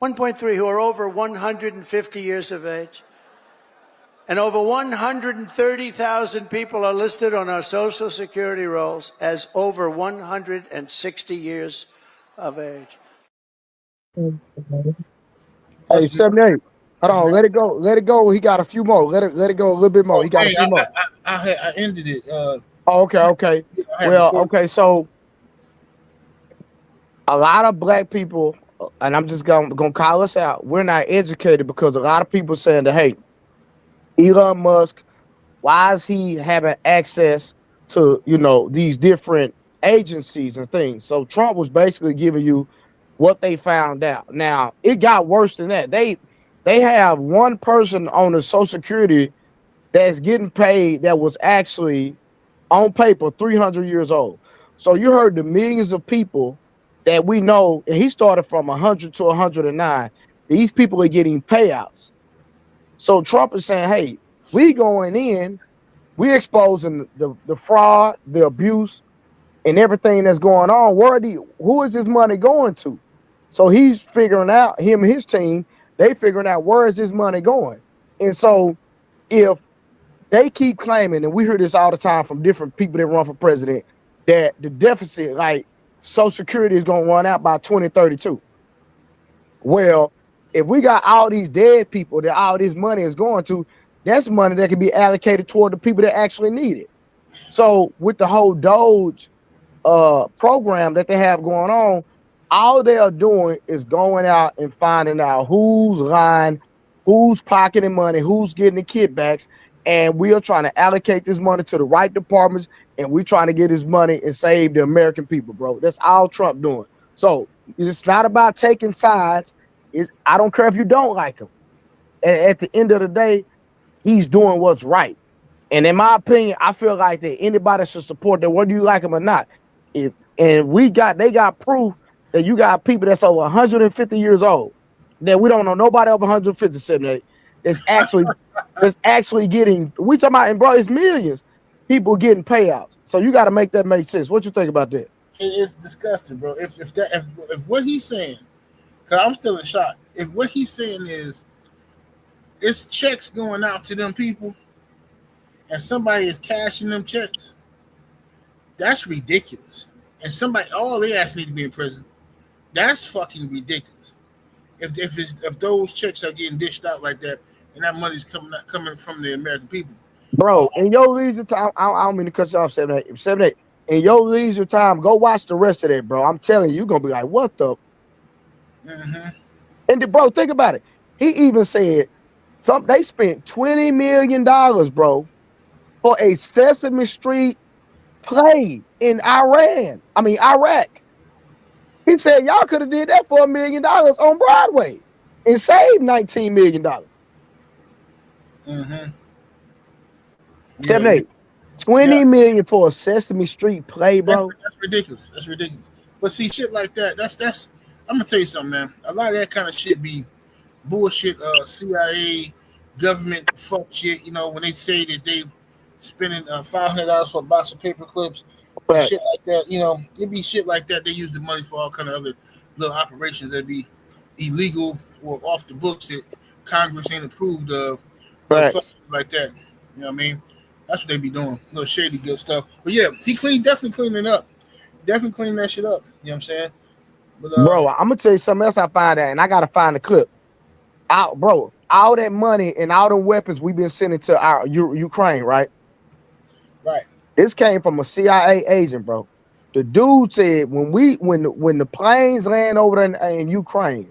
1.3 who are over 150 years of age. And over 130,000 people are listed on our Social Security rolls as over 160 years of age. Hey, 78. Hold on, let it go. Let it go. He got a few more. Let it go a little bit more. He got a few more. I ended it. Okay. Well, okay, so a lot of black people, and I'm just gonna call us out, we're not educated because a lot of people saying that, hey, Elon Musk, why is he having access to, these different agencies and things? So Trump was basically giving you what they found out. Now, it got worse than that. They have one person on the Social Security that's getting paid that was actually on paper 300 years old. So you heard the millions of people that we know, and he started from 100 to 109. These people are getting payouts. So Trump is saying, hey, we going in, we exposing the fraud, the abuse, and everything that's going on. Who is this money going to? So he's figuring out, him and his team, they figuring out where is this money going. And so if they keep claiming, and we hear this all the time from different people that run for president, that the deficit, like Social Security, is going to run out by 2032. Well, if we got all these dead people that all this money is going to, that's money that can be allocated toward the people that actually need it. So with the whole Doge program that they have going on, all they are doing is going out and finding out who's lying, who's pocketing money, who's getting the kickbacks, and we are trying to allocate this money to the right departments, and we're trying to get this money and save the American people, bro. That's all Trump doing. So it's not about taking sides. I don't care if you don't like him. At the end of the day, he's doing what's right. And in my opinion, I feel like that anybody should support that, whether you like him or not. They got proof that you got people that's over 150 years old, that we don't know nobody over 150, 78, that's actually getting, we talking about, and bro, it's millions people getting payouts. So you got to make that make sense. What you think about that? It's disgusting, bro. If what he's saying, because I'm still in shock, if what he's saying is it's checks going out to them people and somebody is cashing them checks, that's ridiculous. And all they ask need to be in prison. That's fucking ridiculous. If those checks are getting dished out like that, and that money's coming from the American people, Bro, in your leisure time, I don't mean to cut you off, 7-8. In your leisure time, go watch the rest of that, bro. I'm telling you, you're gonna be like, what the? And then, bro, think about it. He even said they spent $20 million, bro, for a Sesame Street play in Iraq. He said y'all could have did that for $1 million on Broadway and saved $19 million. 7-8. 20 million for a Sesame Street play, bro. That's ridiculous. That's ridiculous. But see, shit like that, that's I'm gonna tell you something, man. A lot of that kind of shit be bullshit, CIA, government fuck shit, you know, when they say that they spending $500 for a box of paper clips, shit like that, you know, it be shit like that. They use the money for all kind of other little operations that be illegal or off the books that Congress ain't approved of, like that. You know what I mean? That's what they be doing, little shady good stuff. But yeah, he definitely cleaning it up. Definitely cleaning that shit up. You know what I'm saying? But, bro, I'm gonna tell you something else I find out, and I gotta find the clip. Bro, all that money and all the weapons we've been sending to our Ukraine, right? Right. This came from a CIA agent, bro. The dude said when the planes land over there in Ukraine,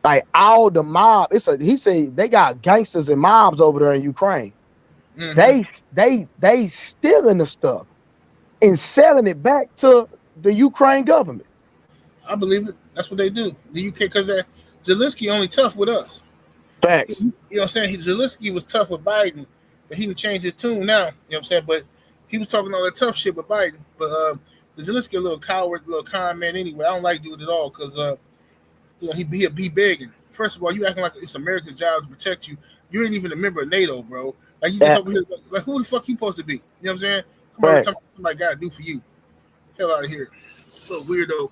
like all the mob, he said they got gangsters and mobs over there in Ukraine. They stealing the stuff and selling it back to the Ukraine government. I believe it. That's what they do. The UK, because Zelensky only tough with us. Facts. You know what I'm saying? Zelensky was tough with Biden, but he didn't change his tune now. You know what I'm saying? But he was talking all that tough shit with Biden. But Zelensky a little coward, little con man anyway. I don't like doing it at all because you know, he be begging. First of all, you acting like it's America's job to protect you. You ain't even a member of NATO, bro. Like you just over here, like who the fuck you supposed to be? You know what I'm saying? Come on, tell me what somebody gotta do for you. Hell out of here, little weirdo.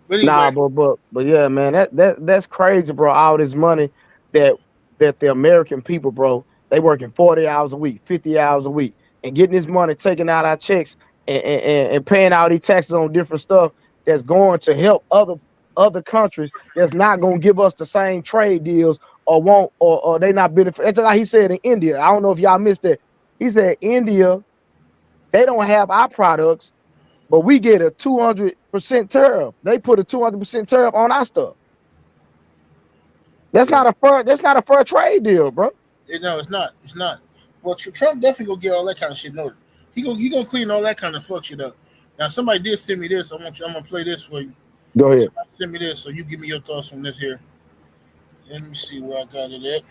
But anyway. But yeah, man, that's crazy, bro. All this money that the American people, bro, they working 40 hours a week, 50 hours a week, and getting this money, taking out our checks and paying out these taxes on different stuff that's going to help other countries that's not going to give us the same trade deals or they not benefit. It's like he said in India. I don't know if y'all missed that. He said India, they don't have our products, but we get a 200% tariff. They put a 200% tariff on our stuff. That's not a fair trade deal, bro. No, it's not. It's not. Well, Trump definitely gonna get all that kind of shit noted. He gonna clean all that kind of fuck shit up. Now, somebody did send me this. I'm gonna play this for you. Go ahead. Somebody send me this, so you give me your thoughts on this here. Let me see where I got it at.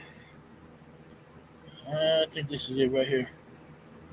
I think this is it right here.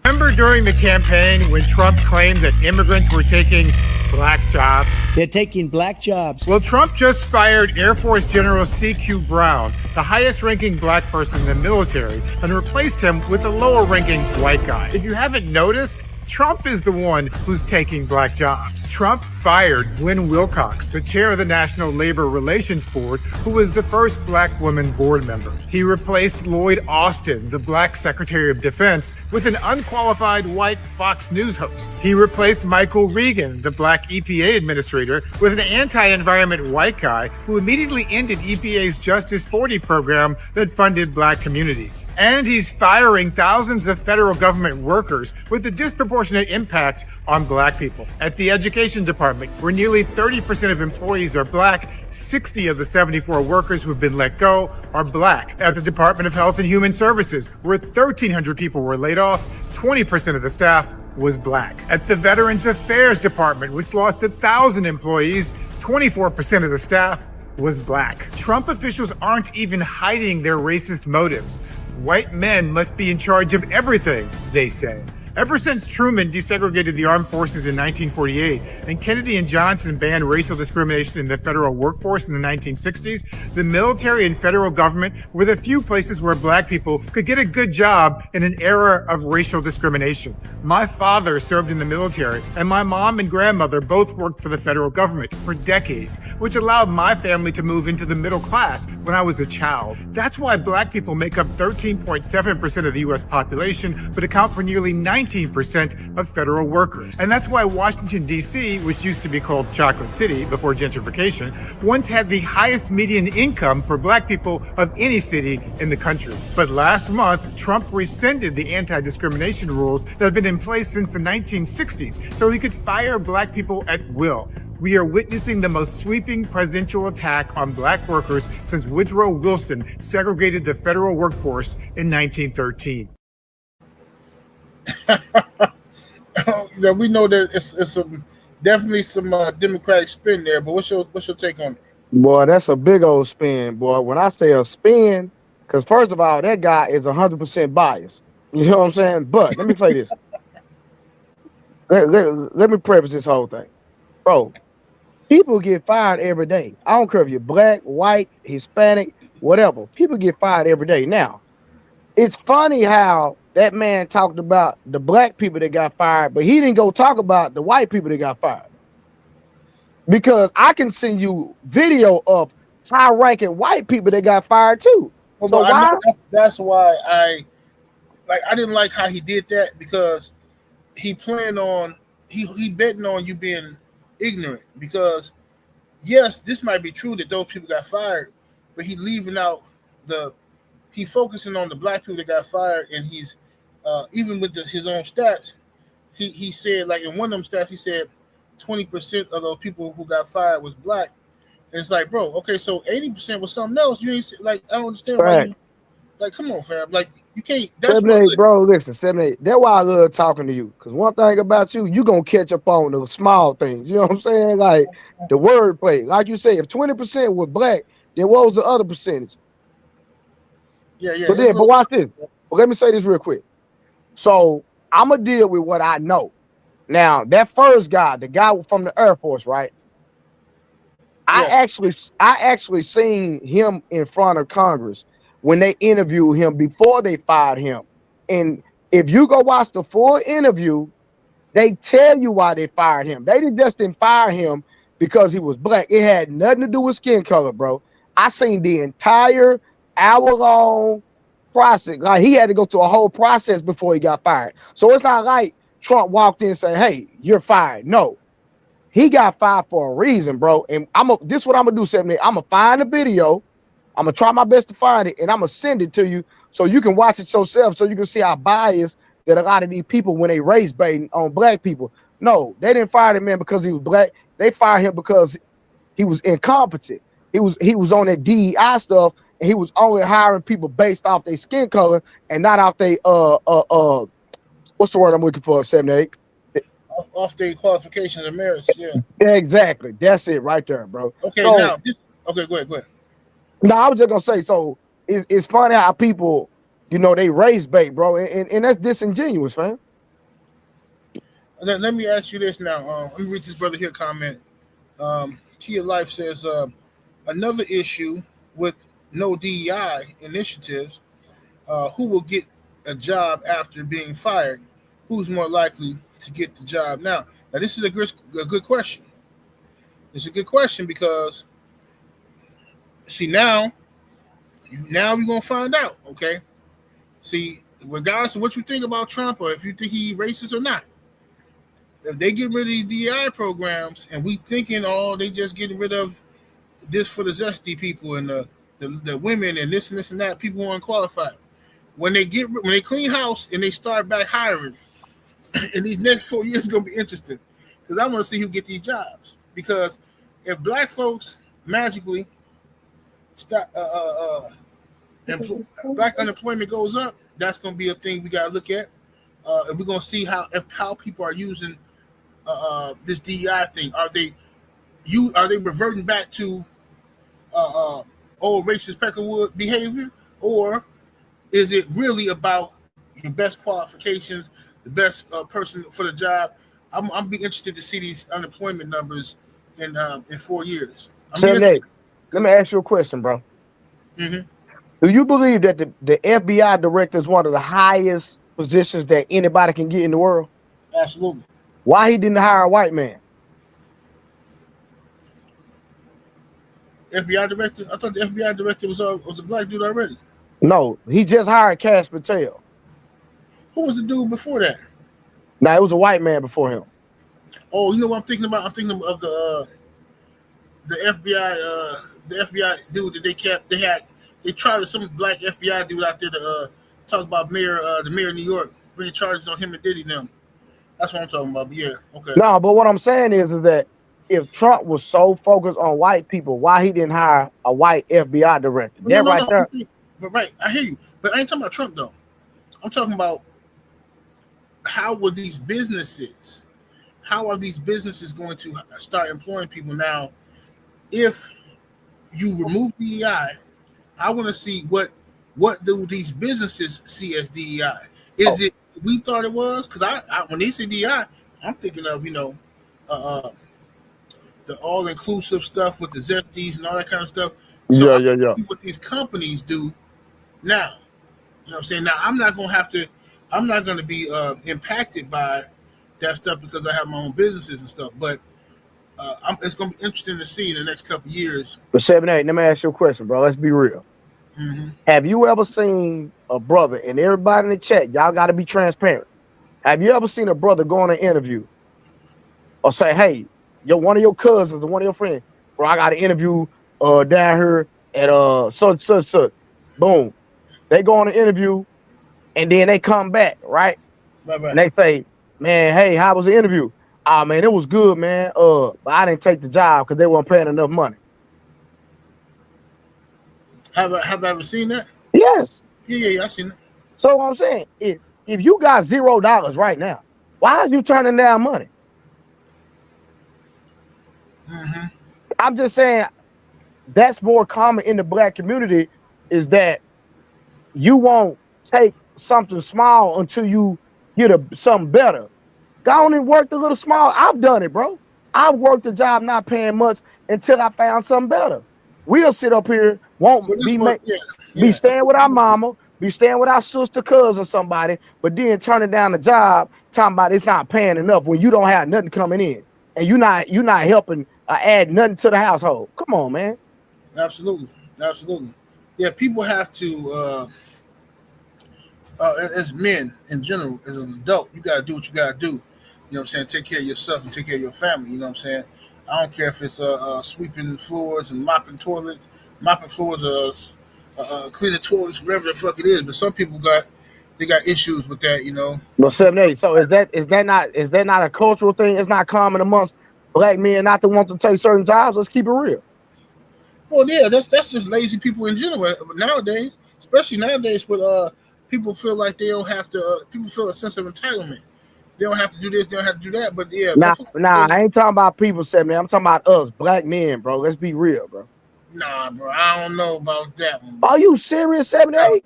Remember during the campaign when Trump claimed that immigrants were taking black jobs? They're taking black jobs. Well, Trump just fired Air Force General C.Q. Brown, the highest-ranking black person in the military, and replaced him with a lower-ranking white guy. If you haven't noticed, Trump is the one who's taking black jobs. Trump fired Gwen Wilcox, the chair of the National Labor Relations Board, who was the first black woman board member. He replaced Lloyd Austin, the black Secretary of Defense, with an unqualified white Fox News host. He replaced Michael Regan, the black EPA administrator, with an anti-environment white guy who immediately ended EPA's Justice 40 program that funded black communities. And he's firing thousands of federal government workers with a disproportionate impact on black people. At the education department, where nearly 30% of employees are black, 60 of the 74 workers who've been let go are black. At the Department of Health and Human Services, where 1,300 people were laid off, 20% of the staff was black. At the Veterans Affairs Department, which lost 1,000 employees, 24% of the staff was black. Trump officials aren't even hiding their racist motives. White men must be in charge of everything, they say. Ever since Truman desegregated the armed forces in 1948 and Kennedy and Johnson banned racial discrimination in the federal workforce in the 1960s, the military and federal government were the few places where black people could get a good job in an era of racial discrimination. My father served in the military, and my mom and grandmother both worked for the federal government for decades, which allowed my family to move into the middle class when I was a child. That's why black people make up 13.7% of the U.S. population, but account for nearly 90% 19% of federal workers. And that's why Washington, D.C., which used to be called Chocolate City before gentrification, once had the highest median income for black people of any city in the country. But last month, Trump rescinded the anti-discrimination rules that have been in place since the 1960s, so he could fire black people at will. We are witnessing the most sweeping presidential attack on black workers since Woodrow Wilson segregated the federal workforce in 1913. Yeah, we know that it's definitely some Democratic spin there, but what's your take on it? Boy, that's a big old spin, boy. When I say a spin, because first of all, that guy is 100% biased. You know what I'm saying? But let me say this. Let me preface this whole thing. Bro, people get fired every day. I don't care if you're black, white, Hispanic, whatever. People get fired every day. Now, it's funny how that man talked about the black people that got fired, but he didn't go talk about the white people that got fired. Because I can send you video of high-ranking white people that got fired too. Well, so why? That's why I didn't like how he did that, because he betting on you being ignorant. Because yes, this might be true that those people got fired, but he leaving out he focusing on the black people that got fired, and he's even with his own stats, he said, like in one of them stats, he said 20% of those people who got fired was black. And it's like, bro, okay, so 80% was something else. You ain't like, I don't understand why you, like, come on, fam. Like, you can't. That's 78, bro. Listen, 78. That's why I love talking to you. Because one thing about you gonna catch up on the small things. You know what I'm saying? Like the wordplay. Like you say, if 20% was black, then what was the other percentage? Yeah. But watch this. Well, let me say this real quick. So I'm gonna deal with what I know. Now, that first guy, the guy from the Air Force, right? Yeah. I actually seen him in front of Congress when they interviewed him before they fired him. And if you go watch the full interview, they tell you why they fired him. They didn't fire him because he was black. It had nothing to do with skin color, bro. I seen the entire hour-long process. Like, he had to go through a whole process before he got fired. So it's not like Trump walked in and said, hey, you're fired. No. He got fired for a reason, bro. And this is what I'm gonna do, 78. I'm gonna find the video. I'm gonna try my best to find it, and I'm gonna send it to you so you can watch it yourself, so you can see how biased that a lot of these people when they race baiting on black people. No, they didn't fire the man because he was black. They fired him because he was incompetent. He was on that DEI stuff, and he was only hiring people based off their skin color and not off their what's the word I'm looking for, 78? Off their qualifications and merits, yeah. Exactly. That's it right there, bro. Okay, so, now okay, go ahead. No, I was just gonna say, so it's funny how people, they race bait, bro, and that's disingenuous, man. Let me ask you this now. Let me read this brother here comment. Kia Life says, another issue with no DEI initiatives, who will get a job after being fired? Who's more likely to get the job now? Now, this is a good question. It's a good question because, see, now we're going to find out, okay? See, regardless of what you think about Trump or if you think he's racist or not, if they get rid of these DEI programs and we thinking, they just getting rid of this for the zesty people and the women and this and that, people who aren't qualified. When they clean house and they start back hiring, and these next 4 years going to be interesting because I want to see who get these jobs. Because if black folks magically start, black unemployment goes up, that's going to be a thing we got to look at. And we're going to see how people are using this DEI thing. Are they reverting back to old racist Peckerwood behavior, or is it really about your best qualifications, the best person for the job? I'm be interested to see these unemployment numbers in 4 years. Let me ask you a question, bro. Mm-hmm. Do you believe that the FBI director is one of the highest positions that anybody can get in the world? Absolutely. Why he didn't hire a white man? FBI director? I thought the FBI director was a black dude already. No, he just hired Cash Patel. Who was the dude before that? Now it was a white man before him. Oh, you know what I'm thinking about? I'm thinking of the FBI, the FBI dude that they kept. They tried to some black FBI dude out there to talk about the mayor of New York, bringing charges on him and Diddy them. That's what I'm talking about. But yeah, okay. No, but what I'm saying is that if Trump was so focused on white people, why he didn't hire a white FBI director? But That right there. But right, I hear you. But I ain't talking about Trump though. I'm talking about how are these businesses going to start employing people now? If you remove DEI, I want to see what do these businesses see as DEI? Is it we thought it was? Because I when they say DEI, I'm thinking of the all-inclusive stuff with the Zesties and all that kind of stuff. So yeah. See what these companies do now. You know what I'm saying? Now I'm not going to be impacted by that stuff because I have my own businesses and stuff. But it's going to be interesting to see in the next couple of years. But 7-8, let me ask you a question, bro. Let's be real. Mm-hmm. Have you ever seen a brother, and everybody in the chat, y'all got to be transparent. Have you ever seen a brother go on an interview or say, hey, one of your cousins or one of your friends, bro, I got an interview down here at such. Boom. They go on an interview and then they come back, right? Right. And they say, man, hey, how was the interview? Ah, man, it was good, man. But I didn't take the job because they weren't paying enough money. Have I ever seen that? Yes. Yeah, I seen it. So what I'm saying, if you got $0 right now, why are you turning down money? Mm-hmm. I'm just saying that's more common in the black community is that you won't take something small until you get something better. Go on and work the little small. I've done it, bro. I've worked a job not paying much until I found something better. We'll sit up here, be staying with our mama, be staying with our sister, cousin, somebody, but then turning down the job, talking about it's not paying enough when you don't have nothing coming in and you're not helping add nothing to the household. Come on, man. Absolutely. Yeah, people have to, as men in general, as an adult, you got to do what you got to do. You know what I'm saying? Take care of yourself and take care of your family. You know what I'm saying? I don't care if it's sweeping floors and mopping floors, cleaning toilets, whatever the fuck it is. But some people got issues with that, you know. Well, 7-8. So is that not a cultural thing? It's not common amongst black men not to want to take certain jobs. Let's keep it real. Well, yeah, that's just lazy people in general. But nowadays, especially nowadays, with people feel like they don't have to. People feel a sense of entitlement. They don't have to do this. They don't have to do that. But yeah, nah, I ain't talking about people, 7-8. I'm talking about us, black men, bro. Let's be real, bro. Nah, bro, I don't know about that one. Are you serious, 7-8?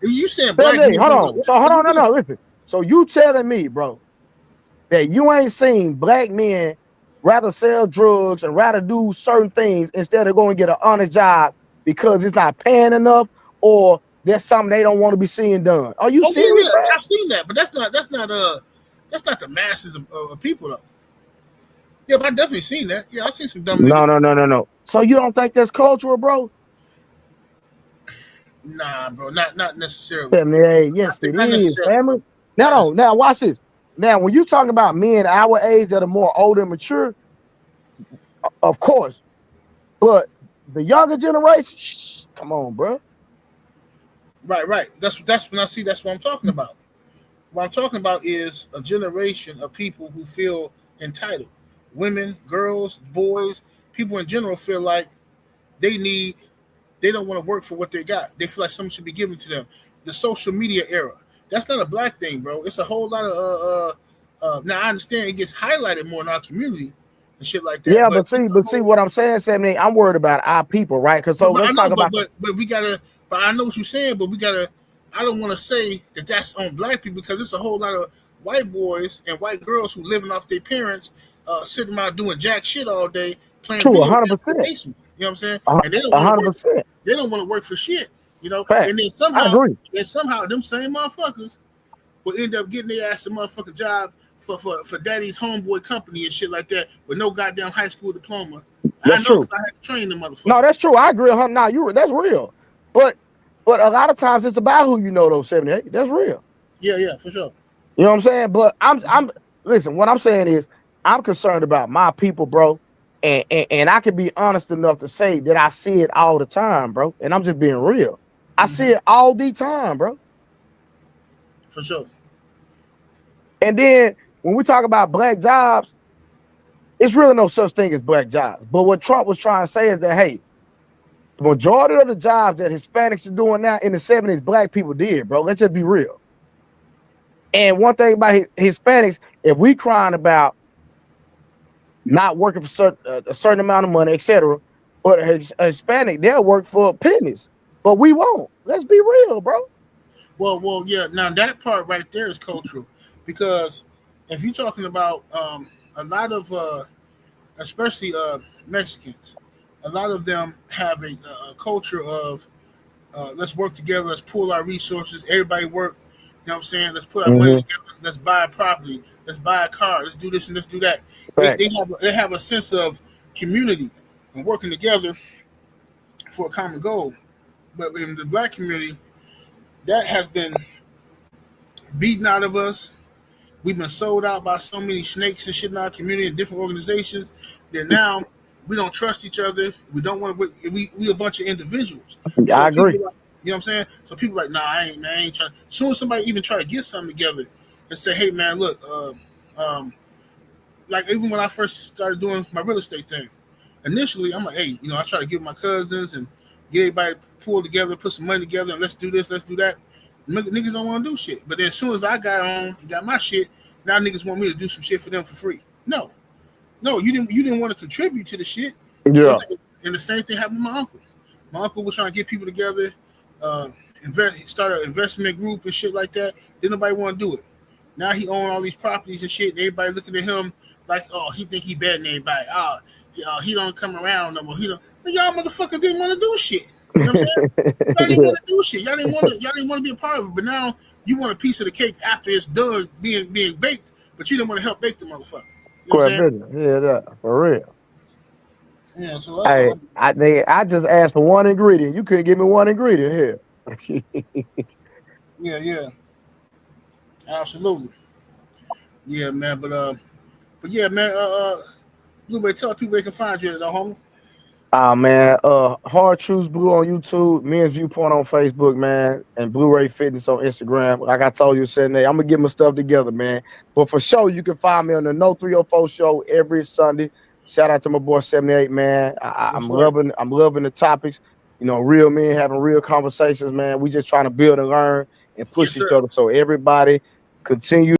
You saying black men? Hold on. No, listen. So you telling me, bro, that you ain't seen black men rather sell drugs and rather do certain things instead of going and get an honest job because it's not paying enough or there's something they don't want to be seeing done? Are you serious? Yeah, I've seen that, but that's not the masses of people though. Yeah, but I definitely seen that. Yeah, I seen some dumb. No. So you don't think that's cultural, bro? Nah, bro, not necessarily. 7-8. Yes, it is, family. Now watch this. Now, when you talking about men our age that are more older and mature, of course, but the younger generation, come on, bro. Right. That's when I see. That's what I'm talking about. What I'm talking about is a generation of people who feel entitled. Women, girls, boys, people in general feel like they don't want to work for what they got. They feel like something should be given to them. The social media era. That's not a black thing, bro. It's a whole lot of now I understand it gets highlighted more in our community and shit like that. Yeah, but see what I'm saying, 7-8, I'm worried about our people, right? Because let's talk about. But we gotta. But I know what you're saying. But we gotta. I don't want to say that that's on black people because it's a whole lot of white boys and white girls who living off their parents, sitting out doing jack shit all day, playing. True, 100%. You know what I'm saying? And they don't 100%. They don't want to work for shit. You know, fact. And then somehow them same motherfuckers will end up getting their ass a motherfucking job for daddy's homeboy company and shit like that with no goddamn high school diploma. That's true. I had to train them motherfuckers. No, that's true. I agree with her. Nah, that's real. But a lot of times it's about who you know, though, 7-8. That's real. Yeah, for sure. You know what I'm saying? But I'm listen, what I'm saying is I'm concerned about my people, bro. And I can be honest enough to say that I see it all the time, bro. And I'm just being real. I see it all the time, bro. For sure. And then when we talk about black jobs, it's really no such thing as black jobs. But what Trump was trying to say is that, hey, the majority of the jobs that Hispanics are doing now in the 70s, black people did, bro. Let's just be real. And one thing about Hispanics, if we crying about not working for a certain amount of money, etc., but a Hispanic, they'll work for pennies, but we won't. Let's be real, bro. Well, yeah. Now that part right there is cultural, because if you're talking about a lot of, especially Mexicans, a lot of them have a culture of let's work together, let's pool our resources, everybody work. You know what I'm saying? Let's put our money together. Let's buy a property. Let's buy a car. Let's do this and let's do that. They have a sense of community and working together for a common goal. But in the black community, that has been beaten out of us. We've been sold out by so many snakes and shit in our community and different organizations that now we don't trust each other. We don't want to. We a bunch of individuals. So I agree. You know what I'm saying? So people like, nah, I ain't trying. As soon as somebody even try to get something together and say, hey man, look, like even when I first started doing my real estate thing, initially I'm like, hey, I try to get my cousins and get everybody pulled together, put some money together, and let's do this, let's do that. Niggas don't want to do shit. But then as soon as I got on and got my shit, now niggas want me to do some shit for them for free. No, you didn't want to contribute to the shit. Yeah. And the same thing happened with my uncle. My uncle was trying to get people together, start an investment group and shit like that. Didn't nobody want to do it. Now he own all these properties and shit, and everybody looking at him like, oh, he think he better than everybody. He don't come around no more. He don't. But y'all motherfuckers didn't want to do shit. You know what I'm saying? Y'all didn't want to do shit. Y'all didn't want to be a part of it. But now you want a piece of the cake after it's done being baked, but you didn't want to help bake the motherfucker. You know what I'm saying? Yeah, for real. Yeah, so hey, I just asked for one ingredient. You couldn't give me one ingredient here. Yeah. Absolutely. Yeah, man. But yeah, man, Blueberry, tell people they can find you at though, homie. Man, Hard Truths Blue on YouTube, Men's Viewpoint on Facebook, man, and Blu-ray Fitness on Instagram. Like I told you, Saturday, I'm gonna get my stuff together, man. But for sure, you can find me on the No 304 show every Sunday. Shout out to my boy 78, man. I'm loving the topics. Real men having real conversations, man. We just trying to build and learn and push each other. So everybody continue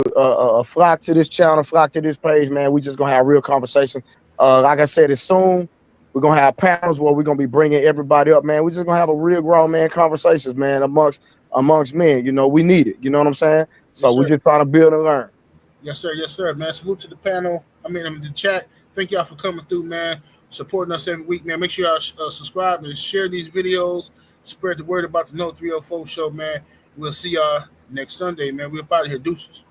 to flock to this channel, flock to this page, man. We just gonna have real conversations. Like I said, it's soon. We're going to have panels where we're going to be bringing everybody up, man. We're just going to have a real grown man conversations, man, amongst men. We need it. You know what I'm saying? So we're just trying to build and learn. Yes, sir, man. Salute to the panel. The chat. Thank y'all for coming through, man. Supporting us every week, man. Make sure y'all subscribe and share these videos. Spread the word about the No 304 show, man. We'll see y'all next Sunday, man. We're about to here. Deuces.